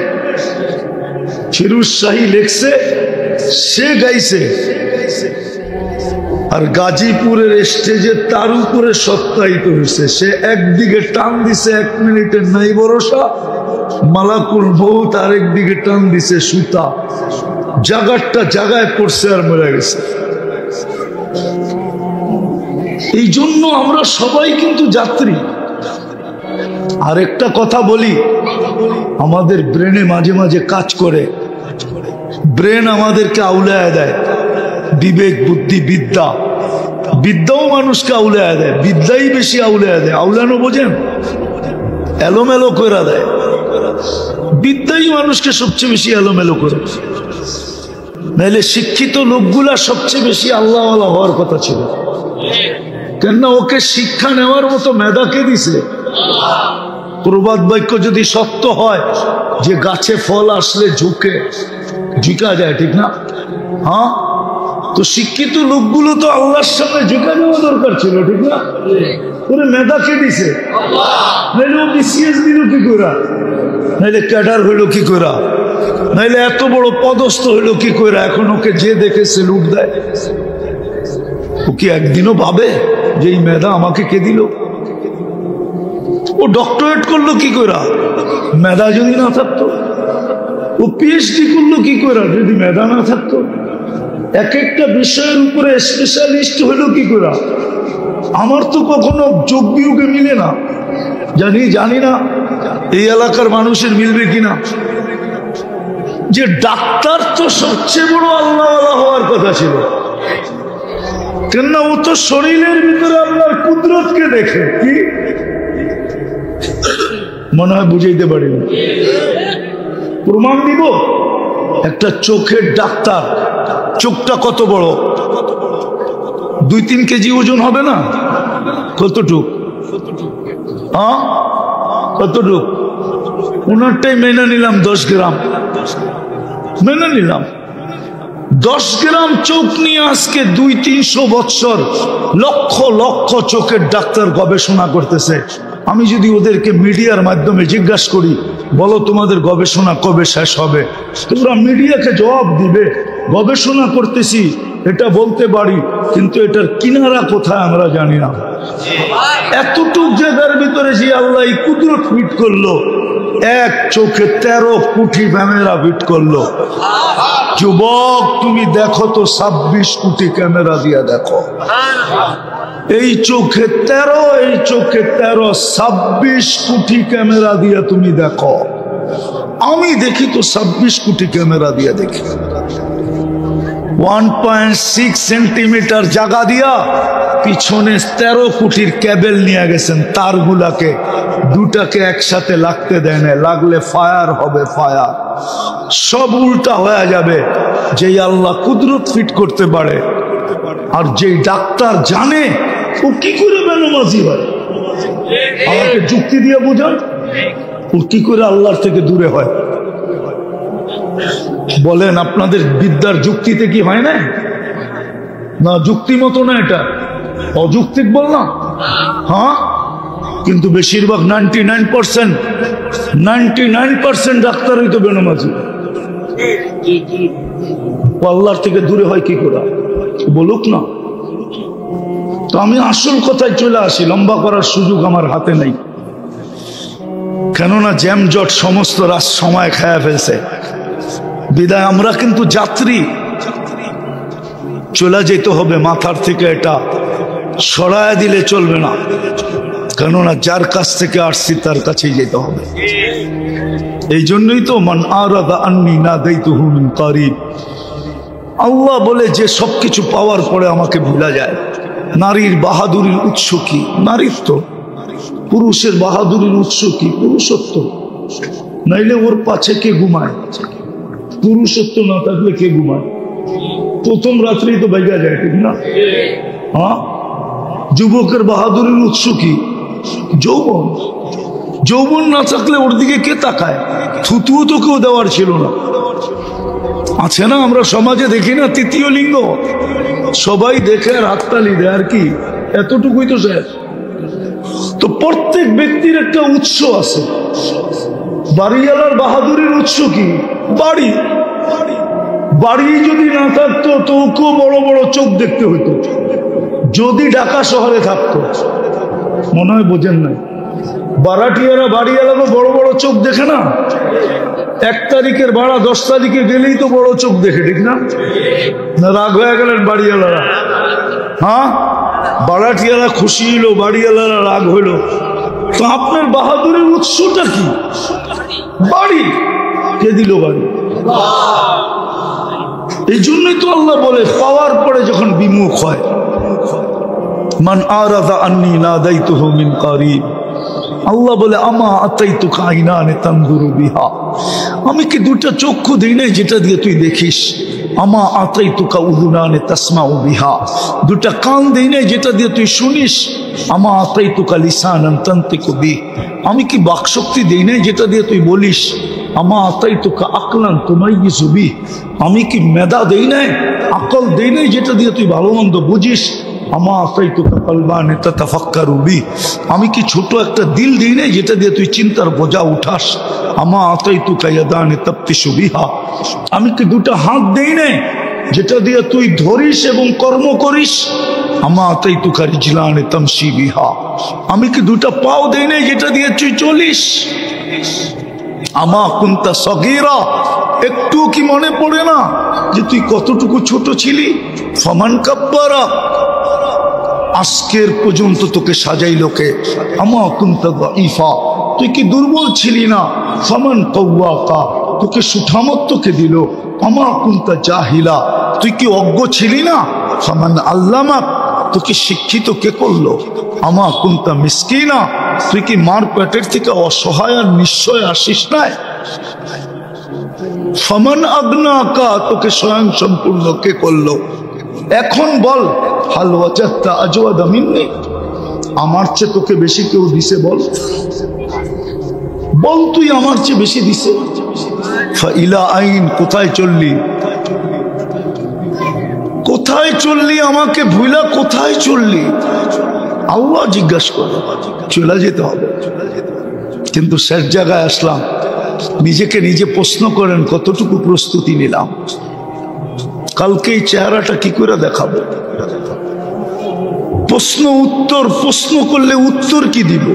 ফিরোজ শাহী লেখছে, সে গাইছে, আর গাজীপুরের স্টেজে তার উপরে সত্যায়িত হয়েছে। সে একদিকে টান দিছে 1 মিনিটের নাই ভরসা, মালাকুল মউত আরেক দিকে টান দিছে সুতা, জাগারটা জাগায় পড়ছে আর মরে গেছে। এই জন্য আমরা সবাই কিন্তু যাত্রী। আরেকটা কথা বলি, আমাদের ব্রেনে মাঝে মাঝে কাজ করে, ব্রেন আমাদেরকে আউলায় দেয়। বিবেক, বুদ্ধি, বিদ্যা, বিদ্যাও মানুষকে আউলায় দেয়, বিদ্যাই বেশি আউলায় দেয়। আউলানো বোঝেন? এলোমেলো করে দেয়। বিদ্যাই মানুষকে সবচেয়ে বেশি এলোমেলো করে। নাইলে শিক্ষিত লোকগুলা সবচেয়ে বেশি আল্লাহওয়ালা হওয়ার কথা ছিল, কেননা ওকে শিক্ষা নেওয়ার মতো মেধাকে দিছে। প্রবাদ বাক্য যদি সত্য হয় যে গাছে ফল আসলে ঝুঁকা যায়, ঠিক না? হ্যাঁ, তো শিক্ষিত লোকগুলো তো আল্লাহর সামনে ঝুঁকা দেওয়া দরকার ছিল, ঠিক না? ওরে মেধাকে দিছে, নাইলে ও বিসিএস দিল কি করে, নাইলে ক্যাডার হইল কি করে, নাইলে এত বড় পদস্থ হইল কি করে? এখন ওকে যে দেখেছে লুট দেয়। ও কি একদিনও ভাবে যে এই মেধা আমাকে কে দিল? ও ডক্টরেট করলো কি করে মেধা যদি না থাকতো? ও পিএইচডি করলো কি করে যদি মেধা না থাকতো? এক একটা বিষয়ের উপরে স্পেশালিস্ট হইলো কি করে? আমার তো কখনো যোগ বিয়োগে মিলে না, জানি না এই এলাকার মানুষের মিলবে কিনা, যে ডাক্তার তো সবচেয়ে বড় আল্লাহওয়ালা হওয়ার কথা ছিল, কেননা ও তো শরীরের ভিতরে আল্লাহর কুদরতকে দেখে। কি মনে হয় বুঝাইতে পারিনি? প্রমাণ দিব। একটা চোখের ডাক্তার, চোখটা কত বড়, 2-3 কেজি ওজন হবে না? কতটুক? হ্যাঁ, কতটুক? ওনারটাই মেনে নিলাম 10 গ্রাম, মেনে নিলাম 10 গ্রাম চোখ নিয়ে আজকে 200-300 বৎসর লক্ষ লক্ষ চোখের ডাক্তার গবেষণা করতেছে। আমি যদি ওদেরকে মিডিয়ার মাধ্যমে জিজ্ঞাসা করি, বলো তোমাদের গবেষণা কবে শেষ হবে, তোমরা মিডিয়াকে জবাব দিবে গবেষণা করতেছি এটা বলতে পারি, কিন্তু এটার কিনারা কোথায় আমরা জানি না। এতটুক জায়গার ভিতরে যে আল্লাহ কুদরত ফিট করলো, এক চোখে 13 কোটি ক্যামেরা ফিট করলো। যুবক তুমি দেখো তো 26 কোটি ক্যামেরা দিয়া দেখো। এই চোখে 13, এই চোখে 13, 26 কোটি ক্যামেরা দিয়া তুমি দেখো। আমি দেখি তো 26 কোটি ক্যামেরা দিয়া দেখি। 1.6 সেন্টিমিটার জায়গা দিয়া পিছনে 13 কোটির কেবল নিয়ে গেছেন, তারগুলাকে দুটাকে একসাথে লাগতে দেয় না, লাগলে ফায়ার হবে, ফায়ার সব উল্টা হয়ে যাবে। যেই আল্লাহ কুদরত ফিট করতে পারে আর যেই ডাক্তার জানে ও কি করে বেনামাজি হয়, আমাকে যুক্তি দিয়ে বোঝান ও কি করে আল্লাহর থেকে দূরে হয়। বলেন আপনাদের বিদ্যার যুক্তিতে কি হয় না? না যুক্তি মতো না, এটা অযৌক্তিক বললাম। হ্যাঁ, কিন্তু বেশিরভাগ 99% ডাক্তারই তো বেনামাজি। আল্লাহর থেকে দূরে হয় কি করে বলুক না। তো আমি আসল কথায় চলে আসি, লম্বা করার সুযোগ আমার হাতে নেই, কেননা জ্যামজট সমস্ত সময় খায়া ফেলছে। বিদায় আমরা কিন্তু যাত্রী, চলে যেতে হবে। মাথার থেকে এটা সরায় দিলে চলবে না, কেননা যার কাছ থেকে আসছি তার কাছেই যেতে হবে। এই জন্যই তো মান আরাদা আন্নি নাদাইতুহু মিন কারিব, আল্লাহ বলে যে সবকিছু পাওয়ার পরে আমাকে ভুলা যায়। নারীর বাহাদুরির উৎস কি? নারীত্ব। পুরুষের বাহাদুরির উৎস কি? পুরুষত্ব। নাইলে ওর পাছে কে ঘুমায়? পুরুষত্ব না থাকলে কে ঘুমায়? প্রথম রাত্রেই তো বাইগা যায়, ঠিক না? হ্যাঁ, যুবকের বাহাদুরির উৎস কি? যৌবন। যৌবন না থাকলে ওর দিকে কে তাকায়? থুতুও তো কেউ দেওয়ার ছিল না। আছে না, আমরা সমাজে দেখি না, তৃতীয় লিঙ্গ সবাই দেখে আর হাততালি দেয়, আর কি এতটুকুই তো স্যার। তো প্রত্যেক ব্যক্তির একটা উৎস আছে। বাড়িওয়ালার বাহাদুরির উৎস কি? বাড়ি। বাড়ি যদি না থাকতো তো ওকেও বড় বড় চোখ দেখতে হইতো, যদি ঢাকা শহরে থাকতো। মনে হয় বোঝেন নাই, বারাটিয়ারা বাড়িওয়ালাকে বড় বড় চোখ দেখে না। 1 তারিখের ভাড়া 10 তারিখে গেলেই তো বড় চোখ দেখে, ঠিক না? রাগ হয়ে গেলেন বাড়িওয়ালারা? হ্যাঁ, বারাটিয়ারা খুশি হইল, বাড়িওয়ালারা রাগ হইল। তো আপনার বাহাদুরের উৎসটা কি? বাড়ি। কে দিল বাড়ি? এই জন্যই তো আল্লাহ বলে পাওয়ার পরে যখন বিমুখ হয়, মান আরাদা আন্নি নাদাইতুহু মিন কারিব, আল্লাহ বলে আমা আতাইতুকা আইনানে তানজুরু বিহা, আমি কি দুটা চক্ষু দেই নাই যেটা দিয়ে তুই দেখিস? আমা আতাইতুকা উযুনানে তাসমাউ বিহা, দুটা কান দেই নাই যেটা দিয়ে তুই শুনিস? আমা আতাইতুকা লিসানান তানতিকু বিহ, আমি কি বাকশক্তি দেই নাই যেটা দিয়ে তুই বলিস? আমা আতাইতুকা আকলান তুমাইয়িজু বিহ, আমি কি মেধা দেই নাই, আকল দেই নাই যেটা দিয়ে তুই ভালো মন্দ বুঝিস? আমা আতাইতুকা কলবানে তাতাফাক্কারু বিহ, আমি কি ছোট একটা দিল দেই নাই যেটা দিয়ে তুই চিন্তার বোঝা উঠাস? আমা আতাইতুকা ইয়াদানে তাবতিশু বিহা, আমি কি দুটা হাত দেই নাই যেটা দিয়ে তুই ধরিস এবং কর্ম করিস? আমা আতাইতুকা রিজলানে তামশি বিহা, আমি কি দুটা পাও দেই নাই যেটা দিয়ে তুই চলিস? আমা কুনতা সগীরা, একটু কি মনে পড়ে না যে তুই কতটুকু ছোট ছিলি? ফামান কাব্বারা, আজকের পর্যন্ত তোকে সাজাইলো কে? আমা কুনতা দাঈফা, তুই কি দুর্বল ছিলি না? ফামান কাওয়াকা, তোকে সুঠামত্ব কে দিল? আমা কুনতা জাহিলা, তুই কি অজ্ঞ ছিলি না? ফামান আল্লামাক, তোকে শিক্ষিত কে করলো? আমা কুনতা মিসকিনা, তুই কি মার পেটের থেকে অসহায় আর নিশ্চয় আসিস নাই? ফামান আগনাকা, তোকে স্বয়ং সম্পূর্ণ কে করলো? এখন বল, হাল ওয়াজাদতা আজওয়াদা মিন্নি, আমার চেয়ে তোকে বেশি কেউ দিছে? বল বল, তুই আমার চেয়ে বেশি দিছে? ফাইলা আইন, কোথায় চললি? কোথায় চললি? আমাকে ভুলা কোথায় চললি? আল্লাহ জিজ্ঞাসা করে। চলে যেতে হবে, কিন্তু শেষ জায়গায় আসলাম। নিজেকে নিজে প্রশ্ন করেন, কতটুকু প্রস্তুতি নিলাম? কালকে এই চেহারাটা কি করে দেখাবো? প্রশ্ন উত্তর, প্রশ্ন করলে উত্তর কি দিব?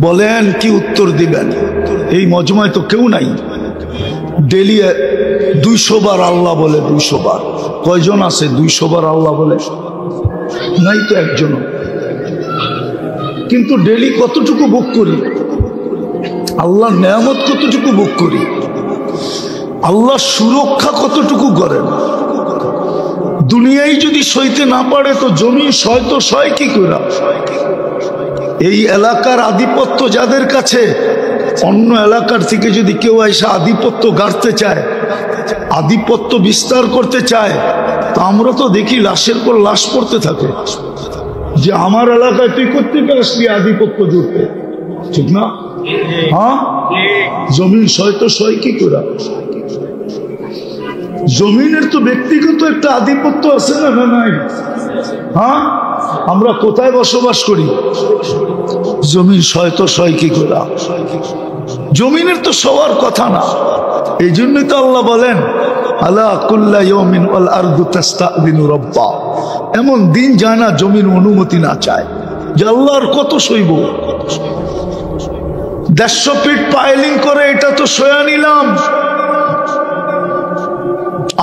বলেন কি উত্তর দিবেন? এই মজমায় তো কেউ নাই। ডেলি 200 বার আল্লাহ বলে, 200 বার। কয়জন আছে 200 বার আল্লাহ বলে? নাই তো একজন। কিন্তু ডেলি কতটুকু ভোগ করি? আল্লাহর নেয়ামত কতটুকু ভোগ করি? আল্লাহ সুরক্ষা কতটুকু করেন? দুনিয়ায় যদি সইতে না পারে তো জমি সয় তো সয় কি করে? এই এলাকার আধিপত্য যাদের কাছে, অন্য এলাকার থেকে যদি কেউ এসে আধিপত্য গাড়তে চায়, আধিপত্য বিস্তার করতে চায়, তা আমরা তো দেখি লাশের পর লাশ পড়তে থাকে যে আমার এলাকায় তুই করতে আসলি আধিপত্য জুড়তে, ঠিক না? হ্যাঁ, জমিন সয় তো সয় কি করে? জমিনের তো ব্যক্তিগত একটা আধিপত্য আছে না? নাই? হ্যাঁ, আমরা কোথায় বসবাস করি? জমিন সয় তো সয় কি করে? জমিনের তো সবার কথা না। এই জন্যই তো আল্লাহ বলেন আলা কুল্লা ইয়াউমিন ওয়াল আরদু তাস্তাযিনু রাব্বা। এমন দিন যায় না জমিন অনুমতি না চায় যে আল্লাহর কত সইব। 150 ফিট পাইলিং করে এটা তো সয়া নিলাম,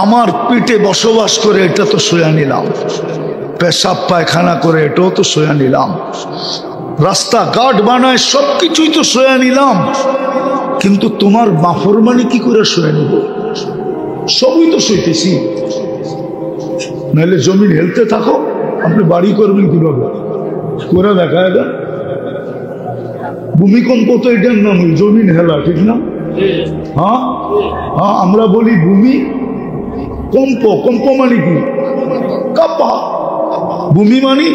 আমার পিঠে বসবাস করে এটা তো সয়া নিলাম, পেশাব পায়খানা করে এটাও তো সয়া নিলাম, রাস্তাঘাট বানায় সবকিছুই তো সয়া নিলাম, কিন্তু তোমার নাফরমানি কি করে সয়া নিব? সবই তো সইতেছি। নাহলে জমিন হেলতে থাকো, আপনি বাড়ি করবেন কিভাবে? করে দেখা এটা ভূমিকম্প তো এটার নাম জমিন হেলা, ঠিক না? হ্যাঁ হ্যাঁ, আমরা বলি ভূমি কম্প। কম্প মানে কি? কাঁপা। ভূমি মানে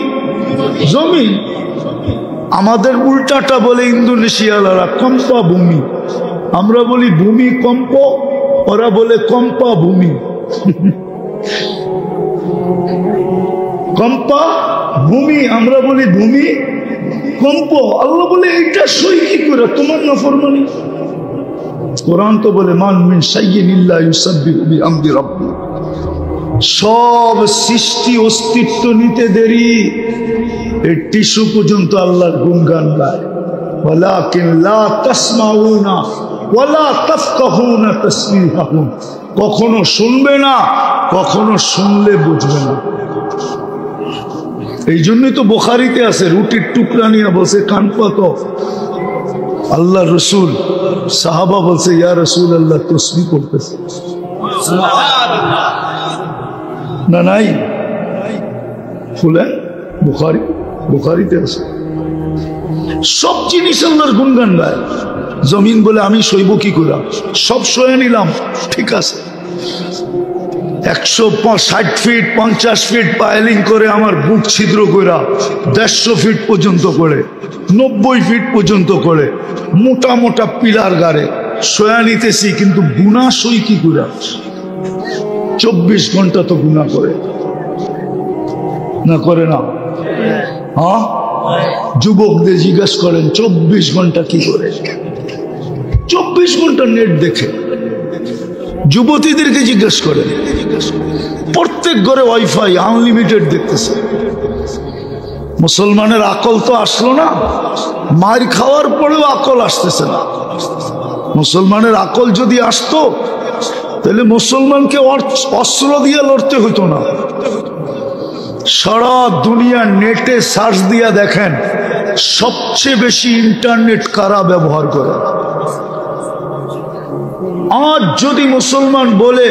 জমিন। আমাদের উল্টাটা বলে ইন্দোনেশিয়ালারা কম্পা ভূমি, আমরা বলি ভূমি কম্প, ওরা বলে কম্পা ভূমি। কম্পা ভূমি, আমরা বলি ভূমি কম্প। আল্লাহ বলে এইটা সই কি করে? তোমার নাফরমানি। কোরআন তো বলে মান মিন শাইইন ইল্লা ইউসাব্বিহু বিহামদি রাব্বি। সব সৃষ্টি অস্তিত্ব নিতে দেরি, এই টিস্যু পর্যন্ত আল্লাহর গুণগান গায়। ওয়ালাকিন লা তাসমাউনা ওয়ালা তাফকাহুনা তাসবিহাহুম। কখনো শুনবে না, কখনো শুনলে বুঝবে না। এই জন্যই তো বুখারীতে আছে, রুটির টুকরা নিয়ে বলছে কান পাতো। আল্লাহ রসুল সাহাবা বলছে ইয়া রাসূলুল্লাহ তসবিহ করতেছে। না নাই ফুলেন বুখারীতে আছে। সব জিনিস আল্লাহর গুণগান গায়। জমিন বলে আমি সইব কি করে? সব সয়ে নিলাম, ঠিক আছে। 160 ফিট 50 ফিট পাইলিং করে আমার বুক ছিদ্র করে 150 ফিট পর্যন্ত করে 90 ফিট পর্যন্ত করে মোটা মোটা পিলার গাড়ে সয়া নিতেছি, কিন্তু গুনাহ সই কি করে? 24 ঘন্টা তো গুনাহ করে না? করে না? হ্যাঁ, যুবকদের জিজ্ঞেস করেন 24 ঘন্টা কি করে? 24 ঘন্টা নেট দেখে। যুবতীদেরকে জিজ্ঞেস করেন, প্রত্যেক ঘরে ওয়াইফাই আনলিমিটেড দেখতেছে। মুসলমানের আকল তো আসলো না, মার খাওয়ার পরেও আকল আসতেছে না। মুসলমানের আকল যদি আসতো তাহলে মুসলমানকে অস্ত্র দিয়ে লড়তে হতো না। সারা দুনিয়া নেটে সার্চ দিয়া দেখেন সবচেয়ে বেশি ইন্টারনেট কারা ব্যবহার করে। আজ যদি মুসলমান বলে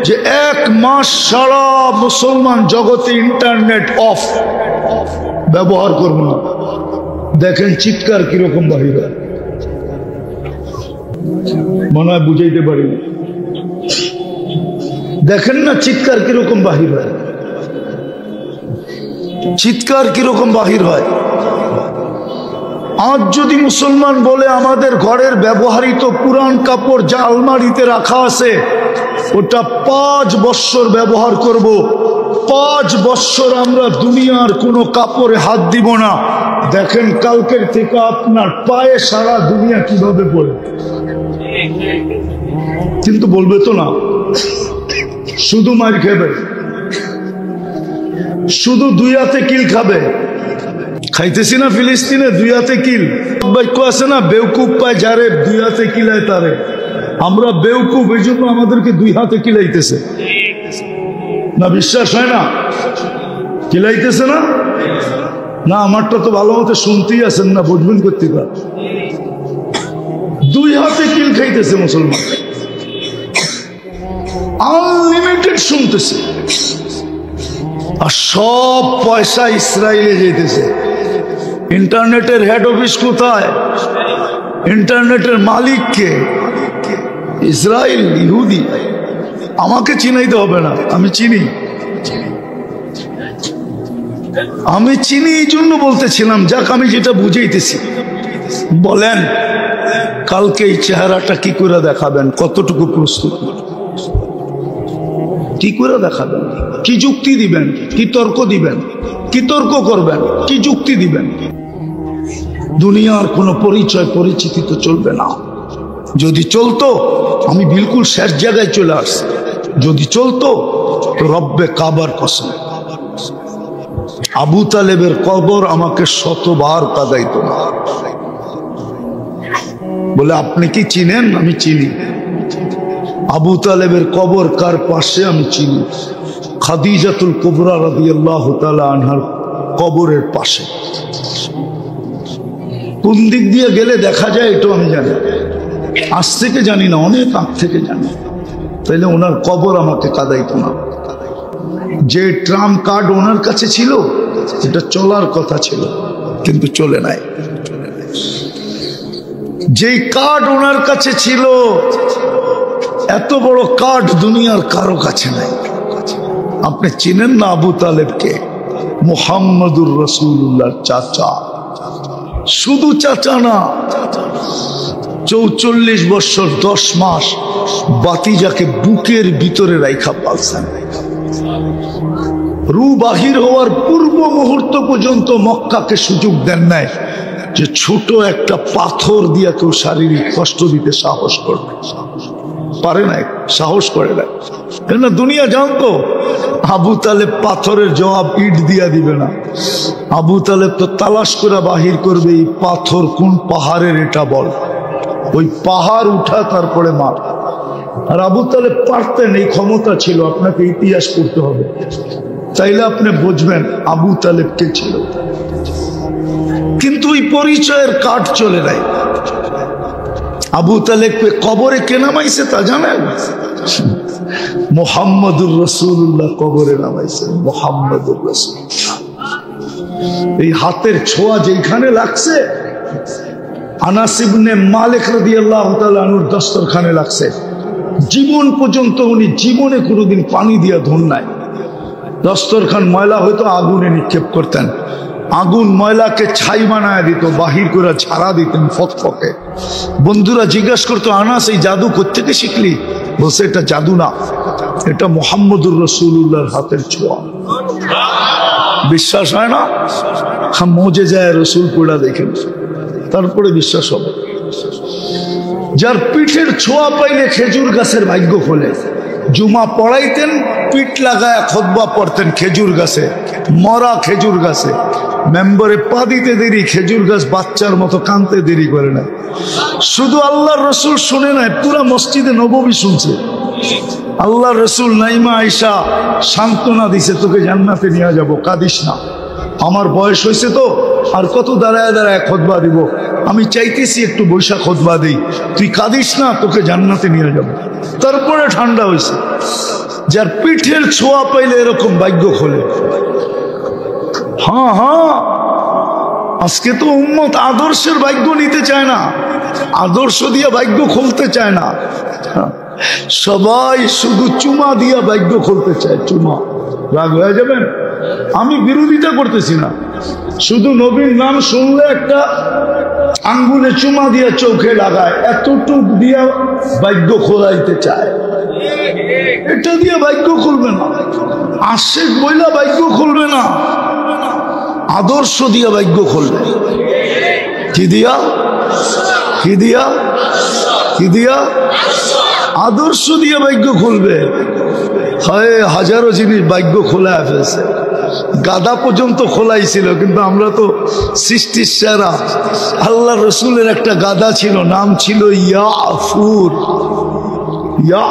যে 1 মাস সারা মুসলমান জগতে ইন্টারনেট অফ, ব্যবহার করব না, দেখেন চিৎকার কিরকম বাহির হয়। মনে হয় বুঝাইতে পারি, দেখেন না চিৎকার কিরকম বাহির হয়, চিৎকার কিরকম বাহির হয়। আজ যদি মুসলমান বলে আমাদের ঘরের ব্যবহৃত পুরান কাপড় যা আলমারিতে রাখা আছে ওটা 5 বৎসর ব্যবহার করব, 5 বৎসর আমরা দুনিয়ার কোনো কাপড়ে হাত দিব না, দেখেন কালকের থেকে আপনার পায়ে সারা দুনিয়া কিভাবে পড়ে। কিন্তু বলবে তো না, শুধু মার খাবে, শুধু দুই হাতে কিল খাবে। খাইতেছি না ফিলিস্তিনে দুই হাতে কিল, বাক্য আছে না, বেউকুফ পায় যারে দুই হাতে কিলায় তারে। আমরা বেউকুফ, এই জন্য আমাদেরকে দুই হাতে কিলাইতেছে না। বিশ্বাস হয় না? কিলাইতেছে না? না, আমারটা তো ভালো মতো শুনতেই আছেন না, বুঝবেন করতে পার। দুই হাতে কিল খাইতেছে মুসলমান, আনলিমিটেড শুনতেছে, আর সব পয়সা ইসরায়েলে যেতেছে। ইন্টারনেটের হেড অফিস কোথায়? ইন্টারনেটের মালিক কে? ইসরায়েল, ইহুদি। আমাকে চিনাইতে হবে না, আমি চিনি। আমি চিনি, এই জন্য বলতেছিলাম। যাক, আমি যেটা বুঝাইতেছি, বলেন কালকে এই চেহারাটা কি করে দেখাবেন? কতটুকু প্রস্তুত? কি করে দেখাবেন? কি যুক্তি দিবেন? কি তর্ক দিবেন? কি তর্ক করবেন? কি যুক্তি দিবেন? দুনিয়ার কোনো পরিচয় পরিচিতি তো চলবে না। যদি চলতো, আমি বিলকুল শেষ জায়গায় চলে আসছি। যদি চলতো তো রব্বে কাবার কসম, আবু তালেবের কবর আমাকে শতবার কাঁদাইতো না। বলে আপনি কি চিনেন? আমি চিনি। আবু তালেবের কবর কার পাশে? আমি চিনি। খাদিজাতুল কুবরা রাদিয়াল্লাহু তাআলা আনহার কবরের পাশে। কোন দিক দিয়ে গেলে দেখা যায় এটা আমি জানি, আজ থেকে জানি না, অনেক আগ থেকে জানি। তাইলে ওনার কবর আমাকে কাঁদাইতো না। যে ট্রাম কার্ড ওনার কাছে ছিল, এটা চলার কথা ছিল, কিন্তু চলে নাই। যে কার্ড ওনার কাছে ছিল, এত বড় কার্ড দুনিয়ার কারো কাছে নাই। আপনি চিনেন না আবু তালেবকে? মুহাম্মদুর রাসূলুল্লাহর চাচা। শুধু চাচা না, 44 বছর 10 মাস বাতিজাকে বুকের ভিতরে রাইখা পালছেন। রু বাহির হওয়ার পূর্ব মুহূর্ত পর্যন্ত মক্কাকে সুযোগ দেন নাই যে ছোট একটা পাথর দিয়া কেউ শারীরিক কষ্ট দিতে সাহস করবে। পারে নাই, সাহস করে নাই। কেন? দুনিয়া জানতো আবু তালেব পাথরের জবাব ইট দিয়া দিবে না। আবু তালেব তো তালাশ করে বাহির করবে, এই পাথর কোন পাহাড়ের, এটা বল। ওই পাহাড় উঠা, তারপরে মার। আর আবু তালেব পারতেন, এই ক্ষমতা ছিল। আপনাকে ইতিহাস পড়তে হবে, তাইলে আপনি বুঝবেন আবু তালেব কে ছিল। কিন্তু ওই পরিচয়ের কার্ড চলে নাই। আবু তালেবকে কবরে কে নামাইছে তা জানেন? মুহাম্মদুর রাসূলুল্লাহ কবরে নামাইছে। মুহাম্মদুর রাসূলুল্লাহ। এই হাতের ছোঁয়া যেখানে লাগছে, আনাস ইবনে মালিক রাদিয়াল্লাহু তাআলা আনহুর দস্তরখানে লাগছে। জীবন পর্যন্ত উনি জীবনে কোনোদিন পানি দিয়া ধুন নাই। দস্তরখান ময়লা হয়তো আগুনে নিক্ষেপ করতেন, আগুন ময়লাকে ছাই বানায় দিত, বাহির করে ঝাড়া দিতেন ফকফকে। বন্ধুরা জিজ্ঞাসা করতো, আনাস এই জাদু কোত্থেকে শিখলি? বলছে এটা জাদু না, এটা মুহাম্মদুর রাসূলুল্লাহর হাতের ছোঁয়া। বিশ্বাস হয় না? মজে যায় রসুল পোড়া দেখেন, তারপরে বিশ্বাস হবে। যার পিঠের ছোঁয়া পাইলে খেজুর গাছের ভাগ্য খোলে। জুমা পড়াইতেন, পিঠ লাগায় খুতবা পড়তেন খেজুর গাছে, মরা খেজুর গাছে। মেম্বারে পা দিতে দেরি, খেজুর গাছ বাচ্চার মতো কাঁদতে দেরি করে না। শুধু আল্লাহর রসুল শুনে নাই, পুরা মসজিদে নববী শুনছে। আল্লাহর রসুল নাইমা আয়েশা সান্ত্বনা দিছে, তোকে জান্নাতে নিয়ে যাব, কাঁদিস না। আমার বয়স হয়েছে তো, আর কত দাঁড়ায় দাঁড়ায় খুতবা দিব, আমি চাইতেছি একটু বৈশা খুতবা দিই, তুই কাঁদিস না, তোকে জান্নাতে নিয়ে যাব। তারপরে ঠান্ডা হয়েছে। যার পিঠের ছোঁয়া পাইলে এরকম ভাগ্য খোলে। হ্যাঁ হ্যাঁ, আজকে তো উম্মত আদর্শের ভাগ্য নিতে চায় না, আদর্শ দিয়া ভাগ্য খুলতে চায় না। সবাই শুধু চুমা দিয়া ভাগ্য খুলতে চায়। চুমা, রাগ হয়ে যাবেন? আমি বিরোধিতা করতেছি না, শুধু নবীর নাম শুনলে একটা আঙ্গুলে চুমা দিয়া চোখে লাগায়, এতটুক দিয়া ভাগ্য খোলাইতে চায়। এটা দিয়ে ভাগ্য খুলবে না, আশেক বইলা ভাগ্য খুলবে না, আদর্শ দিয়া ভাগ্য খুলবে। কি দিয়া? কি দিয়া? কি দিয়া? আদর্শ দিয়ে ভাগ্য খুলবে। হয় হাজারো জিনিস ভাগ্য খোলা ফেলছে, গাদা পর্যন্ত খোলাই ছিল। কিন্তু আমরা তো সৃষ্টির সেরা। আল্লাহ রসুলের একটা গাদা ছিল, নাম ছিল ইয়াফুর। ইয়া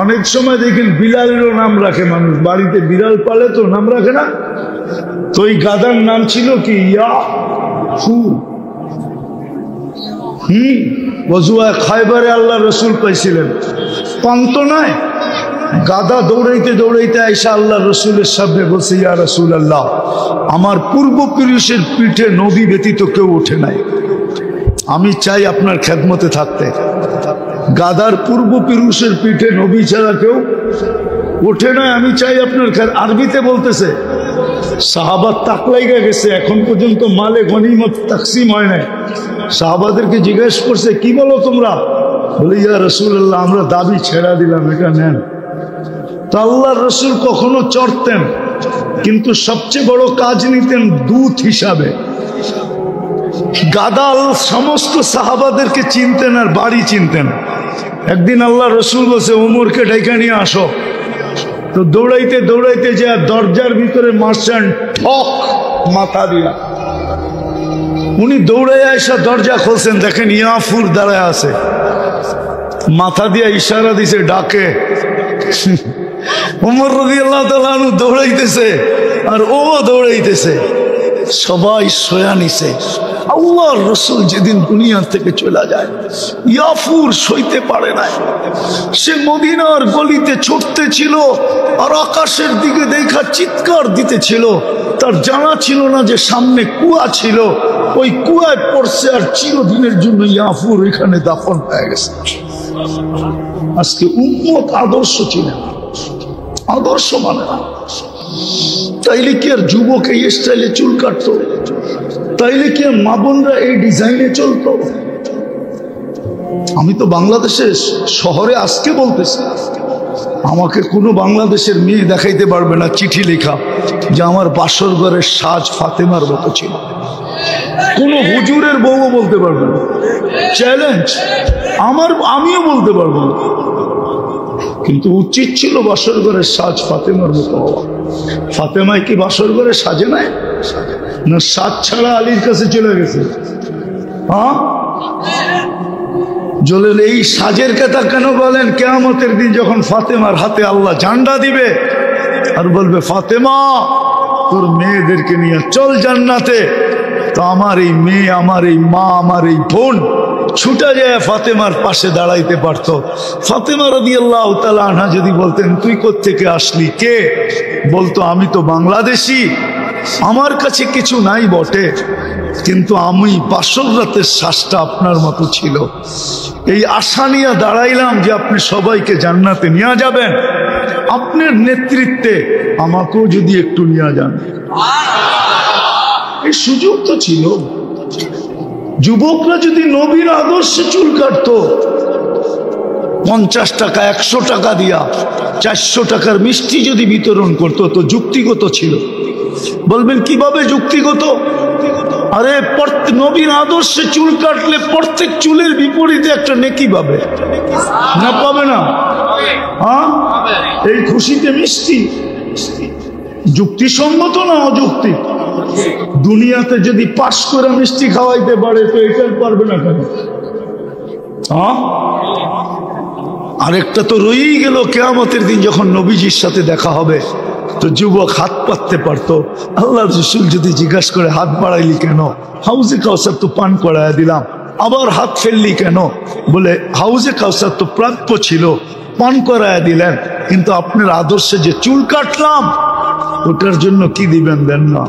অনেক সময় দেখেন বিলালেরও নাম রাখে মানুষ, বাড়িতে বিড়াল পালে তো নাম রাখে না, তো ওই গাদার নাম ছিল কি ইয়াফুর। গজওয়ায়ে খায়বারে আল্লাহ রসুল পাইছিলেন, পান্ত নয়, গাদা দৌড়াইতে দৌড়াইতে আয়েশা আল্লাহ রসুলের সামনে বলছে, ইয়া রাসূলুল্লাহ, আমার পূর্বপুরুষের পিঠে নবী ব্যতীত কেউ ওঠে নাই, আমি চাই আপনার খেদমতে থাকতে। গাদার পূর্বপুরুষের পিঠে নবী ছাড়া কেউ ওঠে নাই, আমি চাই আপনার আরবিতে বলতেছে। সাহাবা তাকলাইগা গেছে, এখন পর্যন্ত মালে গনিমত তাকসিম হয় নাই। সাহাবাদেরকে জিজ্ঞেস করছে, কি বলো তোমরা? বলে, ইয়া রাসূলুল্লাহ, আমরা দাবি ছেড়া দিলাম, এটা নেন। তো আল্লাহর রসুল কখনো চড়তেন, কিন্তু সবচেয়ে বড় কাজ নিতেন দূত হিসাবে। গাদাল সমস্ত সাহাবাদেরকে চিনতেন আর বাড়ি চিনতেন। একদিন আল্লাহ রসুল বলছে, ওমরকে ডাইকা নিয়ে আসো। তো দৌড়াইতে দৌড়াইতে যে দরজার ভিতরে মারছেন ঠক মাথা দিয়া। উনি দৌড়াই এসে দরজা খুলছেন, দেখেন ইয়াফুর দাঁড়ায় আছে, মাথা দিয়া ইশারা দিছে ডাকে। ওমর রাদিয়াল্লাহু তাআলা আনহু দৌড়াইতেছে আর ও দৌড়াইতেছে, সবাই শোয়া নিছে। আল্লাহর রসুল যেদিন দুনিয়া থেকে চলে যায়, ইয়াফুর সইতে পারে নাই। সে মদিনার গলিতে ছুটতে ছিল আর আকাশের দিকে দেখা চিৎকার দিতেছিল। তার জানা ছিল না যে সামনে কুয়া ছিল, ওই কুয়ায় পড়ছে আর চিরদিনের জন্য ইয়াফুর এখানে দাফন হয়ে গেছে। আজকে উম্মত আদর্শ ছিল, আদর্শ মানে না। তাইলে কি আর যুবক এই স্টাইলে চুল কাটতো? তাইলে কি আর মা বোনরা এই ডিজাইনে চলতো? আমি তো বাংলাদেশের শহরে আজকে বলতেছি, আমাকে কোনো বাংলাদেশের মেয়ে দেখাইতে পারবে না চিঠি লেখা যে আমার বাসর ঘরের সাজ ফাতেমার মতো ছিল। কোনো হুজুরের বউও বলতে পারবে না, চ্যালেঞ্জ। আমিও বলতে পারবো না, কিন্তু উচিত ছিল বাসর ঘরের সাজ ফাতেমার মতো হওয়া। ফাতেমায় কি বাসর ঘরে সাজে নাই? না সাজ ছাড়া আলীর কাছে চলে গেছে? হ্যাঁ, জলের এই সাজের কথা কেন বলেন? কিয়ামতের দিন যখন ফাতেমার হাতে আল্লাহ ঝান্ডা দিবে আর বলবে, ফাতেমা তোর মেয়েদেরকে নিয়ে চল জান্নাতে, তো আমার এই মেয়ে, আমার এই মা, আমার এই বোন ছুটা যায় ফাতেমার পাশে দাঁড়াইতে পারতো। ফাতেমা রাদিয়াল্লাহু তাআলা আনহা যদি বলতেন, তুই কোত্থেকে আসলি, কে? বলতো, আমি তো বাংলাদেশি, আমার কাছে কিছু নাই বটে, কিন্তু আমি বাসর রাতের শ্বাসটা আপনার মতো ছিল। এই আশা নিয়ে দাঁড়াইলাম যে আপনি সবাইকে জান্নাতে নিয়ে যাবেন, আপনার নেতৃত্বে আমাকেও যদি একটু নিয়ে যান। এই সুযোগ তো ছিল। যুবকরা যদি নবীর আদর্শে চুল কাটতো, 50 টাকা 100 টাকা দিয়া 400 টাকার মিষ্টি যদি বিতরণ করতো, তো যুক্তিগত ছিল। বলবেন কিভাবে যুক্তিগত? আরে নবীর আদর্শে চুল কাটলে প্রত্যেক চুলের বিপরীতে একটা নেকি পাবে না? পাবে না? হ্যাঁ, এই খুশিতে মিষ্টি যুক্তিসঙ্গত না অযৌক্তিক? দুনিয়াতে যদি পাশ করে মিষ্টি খাওয়াইতে পারে, তো এটা পারবে না কেন? হ্যাঁ, আরেকটা তো রয়েই গেল, কিয়ামতের দিন যখন নবীজির সাথে দেখা হবে, তো যুবক হাত পাততে পারতো। আল্লাহর রাসূল যদি জিজ্ঞাসা করে, হাত বাড়াইলি কেন? হাউজে কাউসার তো পান করায় দিলাম, আবার হাত ফেললি কেন? বলে, হাউজে কাউসার তো প্রাপ্য ছিল, পান করায় দিলেন, কিন্তু আপনার আদর্শে যে চুল কাটলাম, ওটার জন্য কি দিবেন? দেন না।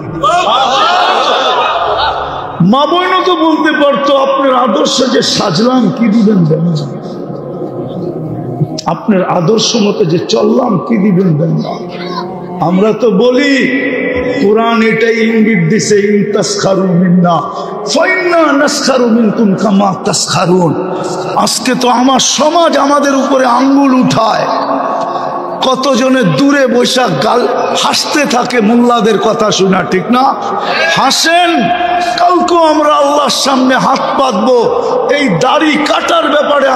মা বোনও তো বলতে পারতো, আপনার আদর্শে যে সাজলাম, কি দিবেন? দেন না। আপনার আদর্শ মতো যে চললাম, কি দিবেন? দেন না। আমরা তো বলি, কোরআন এটাই ইঙ্গিত দিছে, ইন তাসখারু মিন্না ফাইন্না নাসখারু মিনকুম কামা তাসখারুন। আজকে তো আমার সমাজ আমাদের উপরে আঙ্গুল উঠায়, যে আপনি যেমন করেন আমরাও তেমন করি। কিন্তু আল্লাহর রসুল বলছেন, ইন তাসখারু মিন্না ফাইন্না নাসখারু মিনকুম কামা তাসখারুন। আজকে তো আমার সমাজ আমাদের উপরে আঙ্গুল উঠায়, যে আপনি যেমন করেন আমরাও তেমন করি। কিন্তু আল্লাহর রসুল বলছেন, ইন তাসখারু মিন্না ফাইন্না নাসখারু মিনকুম কামা তাসখারুন। আজকে তো আমার সমাজ আমাদের উপরে আঙ্গুল উঠায়, কতজনে দূরে বৈশা গাল হাসতে থাকে মোল্লাদের কথা শোনা, ঠিক না? হাসেন, কালকেও আমরা আল্লাহর সামনে হাত পাতবো। এই দাড়ি কাটার ব্যাপারে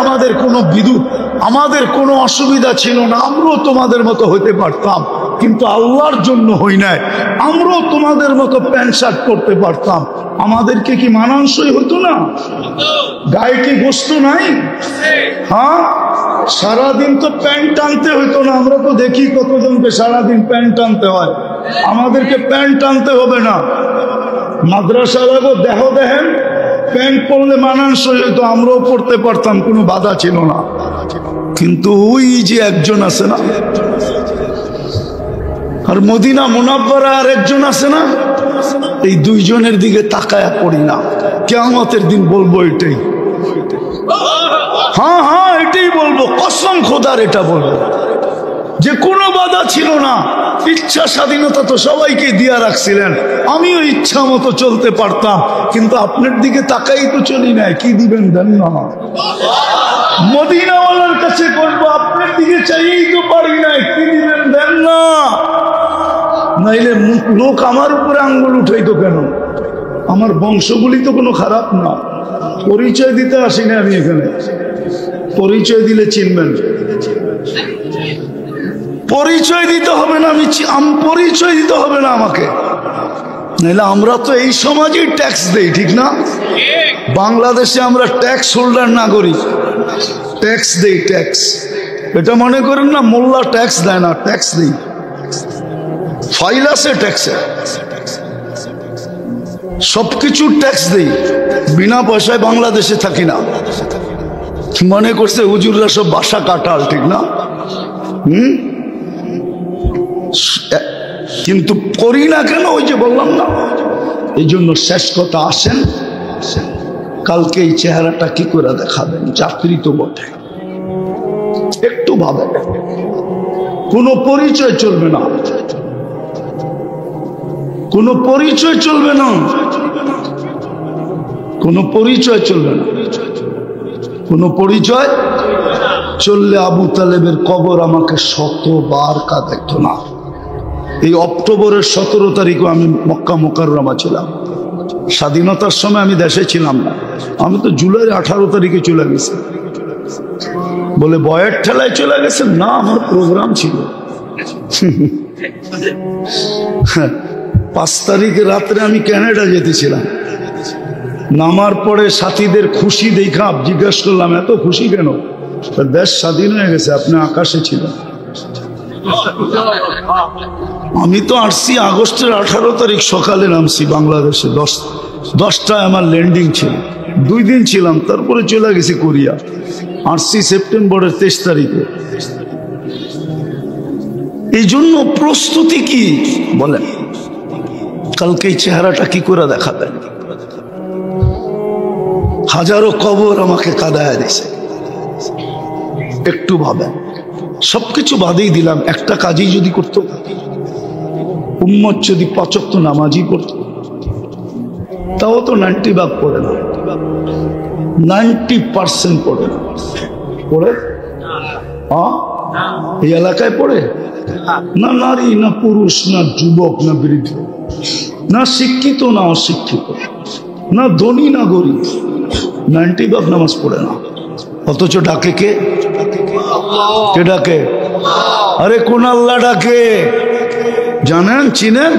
আমাদের কোনো অসুবিধা ছিল না, আমরাও তোমাদের মতো হইতে পারতাম, কিন্তু আল্লাহর জন্য হই নাই। আমরাও তোমাদের মতো প্যান্ট শার্ট করতে পারতাম, আমাদেরকে কি মানানসই হতো না? গায়ে কি গোস্ত নাই? হ্যাঁ, সারাদিন তো প্যান্ট টানতে হইতো না। আমরা তো দেখি কতজনকে সারাদিন প্যান্ট টানতে হয়, আমাদেরকে প্যান্ট টানতে হবে না। মাদ্রাসার দেখেন প্যান্ট পরলে মানানসই হইতো, আমরাও পড়তে পারতাম, কোনো বাধা ছিল না। কিন্তু ওই যে একজন আছে না, আর মদিনা মুনাব্বারা আর একজন আছে না, এই দুইজনের দিকে তাকায়া পড়ি না। কিয়ামতের দিন বলবো এটাই, হ্যাঁ হ্যাঁ এটাই বলবো, কসম খোদার এটা বলবো যে কোনো বাধা ছিল না। ইচ্ছা স্বাধীনতা তো সবাইকে দিয়া রাখছিলেন, আমিও ইচ্ছা মতো চলতে পারতাম, কিন্তু আপনার দিকে তাকাই তো চলি নাই। কি দিবেন দেন না, মদিনাওয়ালার কাছে করবো, আপনার দিকে চাইয়েই তো পারি নাই। কি দিবেন দেন না, নাইলে লোক আমার উপরে আঙ্গুল উঠাইতো কেন? আমার বংশগুলি তো কোনো খারাপ না, পরিচয় দিতে আসি না আমি এখানে। পরিচয় দিলে চিনবেন, পরিচয় দিতে হবে না, পরিচয় দিতে হবে না আমাকে। নাইলে আমরা তো এই সমাজেই ট্যাক্স দেই, ঠিক না? বাংলাদেশে আমরা ট্যাক্স হোল্ডার নাগরিক, ট্যাক্স দেই, ট্যাক্স। এটা মনে করেন না মোল্লা ট্যাক্স দেয় না, ট্যাক্স দেই, ফাইল আছে ট্যাক্সের, সবকিছুর ট্যাক্স দেই, বিনা পয়সায় বাংলাদেশে থাকি না। মনে করছে হুজুররা সব বাসা কাটাল, ঠিক না? কিন্তু করি না কেন? ওই যে বললাম না। এই জন্য শেষ কথা, আসেন কালকে এই চেহারাটা কি করে দেখাবেন? যাত্রী তো বটে, একটু ভাবেন। কোনো পরিচয় চলবে না, কোনো পরিচয় চলবে না, কোনো পরিচয় চলবে না। কোনো পরিচয় চললে আবু তালেবের কবর আমাকে 100বার কাঁদাইতো না। এই অক্টোবরের 17 তারিখও আমি মক্কা মুকাররমা ছিলাম। স্বাধীনতার সময় আমি দেশে ছিলাম না, আমি তো জুলাইয়ের 18 তারিখে চলে গেছি। বলে বয়ের ঠেলায় চলে গেছেন? না, আমার প্রোগ্রাম ছিল। 5 তারিখে রাত্রে আমি ক্যানাডা যেতেছিলাম। নামার পরে সাথীদের খুশি দেখা জিজ্ঞাসা করলাম, এত খুশি কেন? দেশ স্বাধীন হয়ে গেছে, আপনি আকাশে ছিলেন। আমি তো আসছি আগস্টের 18 তারিখ সকালে নামছি বাংলাদেশে, 10টায় আমার ল্যান্ডিং ছিল। 2 দিন ছিলাম, তারপরে চলে গেছি কোরিয়া। আসছি সেপ্টেম্বরের 23 তারিখে। এই জন্য প্রস্তুতি কি বলেন? কালকে এই চেহারাটা কি করে দেখাবেন? হাজারো কবর আমাকে কাঁদায় দিছে। একটু ভাবেন, সবকিছু বাদেই দিলাম, একটা কাজই যদি করতো, উম্মত যদি 5 ওয়াক্ত নামাজই পড়ত, তাও তো 90 ভাগ পড়ে না, 90% পড়ে না। পড়ে? এই এলাকায় পড়ে না? নারী না পুরুষ, না যুবক না বৃদ্ধ, না শিক্ষিত না অশিক্ষিত, না ধনী না গরিব, 90 ভাগ নামাজ পড়ে না। অথচ ডাকে কে? কে ডাকে? আরে কোন আল্লাহ ডাকে জানেন, চিনেন?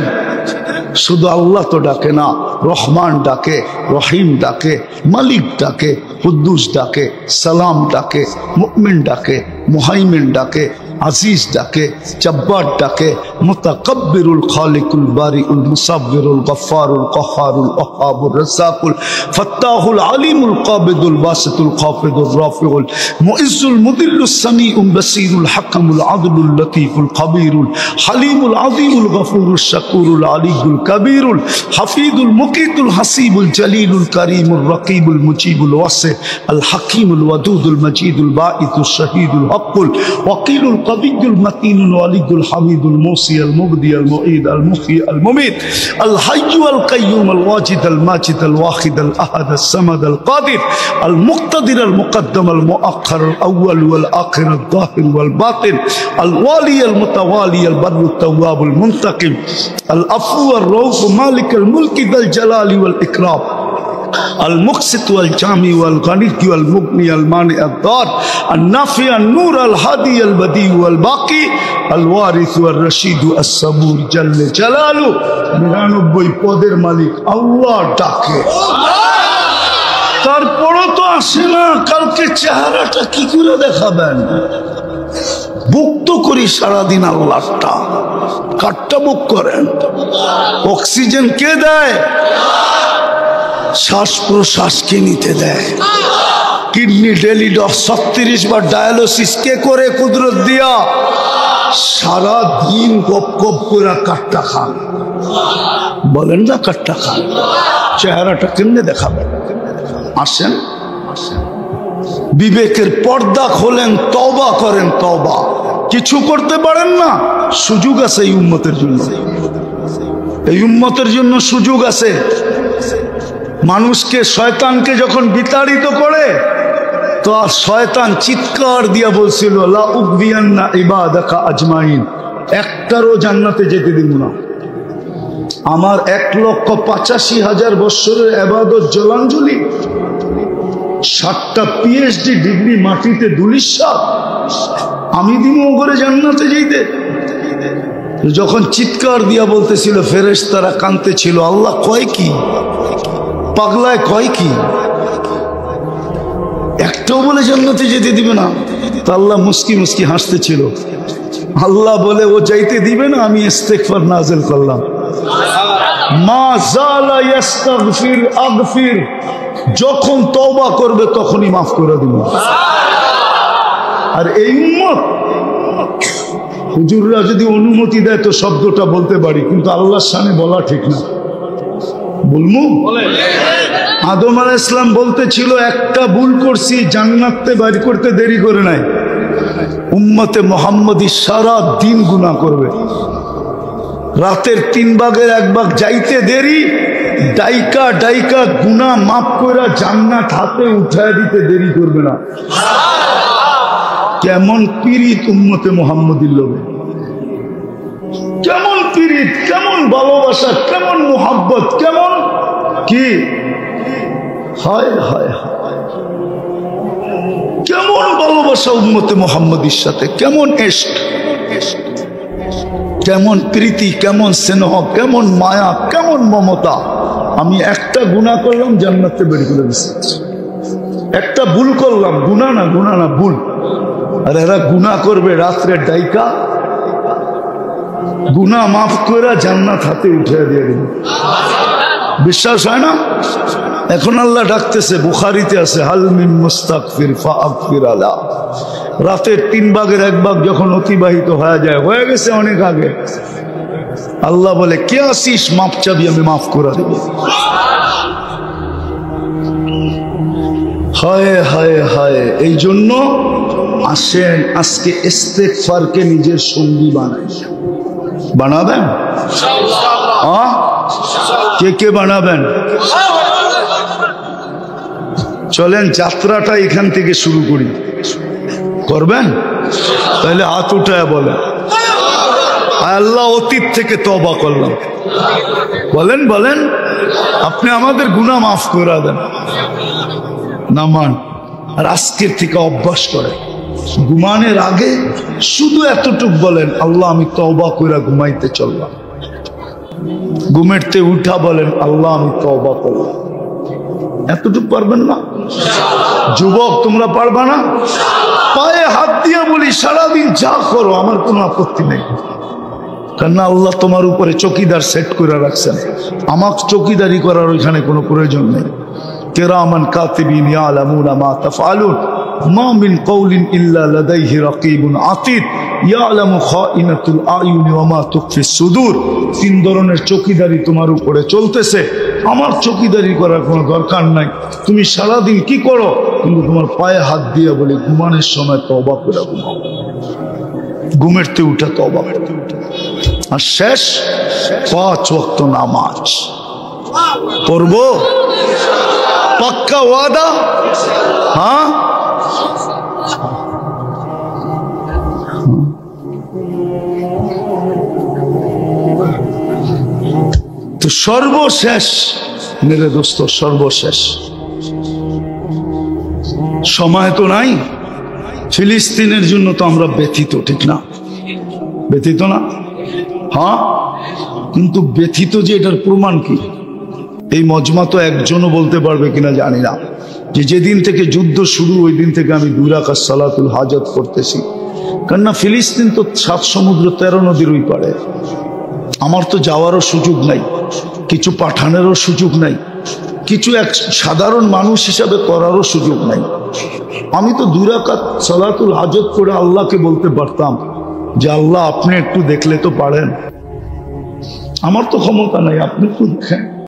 শুধু আল্লাহ তো ডাকে না, রহমান ডাকে, রহিম ডাকে, মালিক ডাকে, কুদ্দুস ডাকে, সালাম ডাকে, মুমিন ডাকে, মুহাইমিন ডাকে, আজিজ ডাকে, জব্বার ডাকে, মুতাকাব্বিরুল খালিকুল বারিউল মুসাব্বিরুল গফফারুল কহ্হারুল ওয়াহ্হাবুর রাজ্জাকুল ফাত্তাহুল আলিমুল কাবিদুল বাসিতুল খাফিদুর রাফিউল মুইজ্জুল মুদিল্লুস সামিউল বাসিরুল হাকামুল আদলুল লতীফুল খবীরুল হালিমুল আযীমুল গফুরুশ শাকুরুল আলিয়ুল কবীরুল হাফিজুল মুকিতুল হাসিবুল জলিলুল করিমুর রকিবুল মুজিবুল ওয়াসি আল হাকিমুল ওয়াদুদুল মজিদুল বাঈসুশ শাহীদুল হকুল ওয়াকিলুল القوي المتين الولي الحميد الموصي المبدي المعيد المحيي المميت الحي والقيوم الواجد الماجد الواحد الأحد الصمد القادر المقتدر المقدم المؤخر الأول والآخر الظاهر والباطن الوالي المتوالي البر التواب المنتقم العفو الرؤوف مالك الملك ذا الجلال والإكرام المقسط والجامع والغني والمغني المانع الضار النافع النور الهادي البديع والباقي الوارث والرشيد الصبور جل جلاله 99 পদের মালিক আল্লাহ ডাকে তারপরও তো আসে না কালকে চেহারাটা কি করে দেখাবেন বুক তো করি সারাদিন আল্লাহটা কাটটা বুক করেন অক্সিজেন কে দেয় শ্বাস প্রশ্বাস কে নিতে দেয় কিডনি ডেলি 36 বার ডায়ালিসিস কে করে কুদরত দিয়া সারা দিন গপ গপ করে কাটটা খান বলেন না কাটটা খান চেহারাটা কেমনে দেখাবেন আসেন বিবেকের পর্দা খোলেন তওবা করেন তওবা কিছু করতে পারেন না সুযোগ আছে এই উম্মতের জন্য এই উম্মতের জন্য সুযোগ আছে মানুষকে শয়তানকে যখন বিতাড়িত করে তো আর শয়তান চিৎকার দিয়া বলছিল লা উগবিয়ান্না ইবাদাকা আজমাইন একটারও জান্নাতে যেতে দিব না আমার 1,85,000 বছরের ইবাদত জলাঞ্জলি 60টা পিএইচডি ডিগ্রি মাটিতে দুলিশাত আমি দিব ওরে জান্নাতে যেতে যখন চিৎকার দিয়া বলতেছিল ফেরেশতারা কাঁদতেছিল আল্লাহ কয় কি পাগলায় কয় কি একটাও বলে জান্নাতে যেতে দিবে না তো আল্লাহ মুস্কি মুস্কি হাসতেছিল আল্লাহ বলে ও যাইতে দিবে না আমি ইস্তেগফার নাযিল করলাম মা জালা ইস্তাগফির আগফির যখন তওবা করবে তখনই মাফ করে দিব আর এই উম্মত হুজুররা যদি অনুমতি দেয় তো শব্দটা বলতে পারি কিন্তু আল্লাহর সামনে বলা ঠিক না বলমু আদম আলাইহিস সালাম বলতেছিল একটা ভুল করছি জান্নাতে বাইর করতে দেরি করে নাই উম্মতে মুহাম্মদী সারা দিন গুনাহ করবে রাতের 3 ভাগের 1 ভাগ যাইতে দেরি ডাইকা ডাইকা গুনাহ মাফ কইরা জান্নাত হাতে উঠায় দিতে দেরি করবে না কেমন পীড়িত উম্মতে মুহাম্মদীর লোকে কেমন পীড়িত কেমন ভালোবাসা কেমন মুহাব্বত কেমন কি হায় হায় কেমন ভালোবাসা উম্মতে মুহাম্মদীর সাথে কেমন ইশক কেমন প্রীতি কেমন স্নেহ কেমন মায়া কেমন মমতা আমি একটা গুনাহ করলাম জান্নাতে বের করে দিছি একটা ভুল করলাম গুনাহ না ভুল আর এরা গুনাহ করবে রাত্রে ডাইকা গুনাহ মাফ করে জান্নাত হাতে উঠিয়ে দিয়ে দিবে বিশ্বাস হয় না এখন আল্লাহ ডাকতেছে বুখারীতে আছে হাল মিন মুস্তাগফির ফাগফির আলা রাতের 3 ভাগের 1 ভাগ যখন অতিবাহিত হয়ে গেছে অনেক আগে আল্লাহ বলে কে আসিস মাফ চাবি আমি মাফ করে দেব হায় হায় হায় এই জন্য আসেন আজকে ইস্তেগফারকে নিজের সঙ্গী বানাবেন ইনশাআল্লাহ কে বানাবেন চলেন যাত্রাটা এখান থেকে শুরু করি করবেন তাহলে হাত উঠায় বলেন আল্লাহ অতীত থেকে তওবা করলাম বলেন আপনি আমাদের গুনাহ মাফ করে দেন নামান আর আজকের থেকে অভ্যাস করে ঘুমানোর আগে শুধু এতটুক বলেন আল্লাহ আমি তওবা করে ঘুমাইতে চললাম ঘুমেরতে উঠা বলেন আল্লাহ আমি তওবা করলাম এতটুকু পারবেন না যুবক তোমরা পারবা না পায়ে হাত দিয়ে বলি সারাদিন যা করো আমার কোনো আপত্তি নেই কারণ আল্লাহ তোমার উপরে চৌকিদার সেট করে রাখছেন আমার চৌকিদারি করার ওইখানে কোনো প্রয়োজন নেই কিরামান কাতিবিন ইয়ালামুনা মা তাফআলুন মা মিন কওলিন ইল্লা লাদাইহি রাকিবুন আতীদ ইয়ালামু খাইনাতুল আয়ুনি ওয়া মা তুখফিস সুদূর 3 ধরনের চৌকিদারি তোমার উপরে চলতেছে আমার চৌকিদারি করার কোনো দরকার নাই তুমি সারা দিন কি করো কিন্তু তোমার পায়ে হাত দিয়ে বলি ঘুমানোর সময় তওবা করে ঘুমাও ঘুমেরতে উঠা তওবা, আর শেষ 5 ওয়াক্ত নামাজ পড়বো, পাক্কা ওয়াদা? হ্যাঁ, তো সর্বশেষ মেরে দোস্ত, সর্বশেষ সময় তো নাই। ফিলিস্তিনের জন্য তো আমরা ব্যথিত, ঠিক না? ব্যথিত না? হ্যাঁ, কিন্তু ব্যথিত যে এটার প্রমাণ কি? এই মজমা তো একজনও বলতে পারবে কিনা জানি না, যে যেদিন থেকে যুদ্ধ শুরু ওই দিন থেকে আমি 2 রাকাত সালাতুল হাজত করতেছি। কেননা ফিলিস্তিন তো 7 সমুদ্র 13 নদীর ওই পারে। আমার তো যাওয়ারও সুযোগ নাই, কিছু পাঠানেরও সুযোগ নাই, কিছু এক সাধারণ মানুষ হিসাবে করারও সুযোগ নাই। আমি তো 2 রাকাত সালাতুল হাজত করে আল্লাহকে বলতে পারতাম যে আল্লাহ আপনি একটু দেখলে তো পারেন, আমার তো ক্ষমতা নাই, আপনি একটু দেখেন।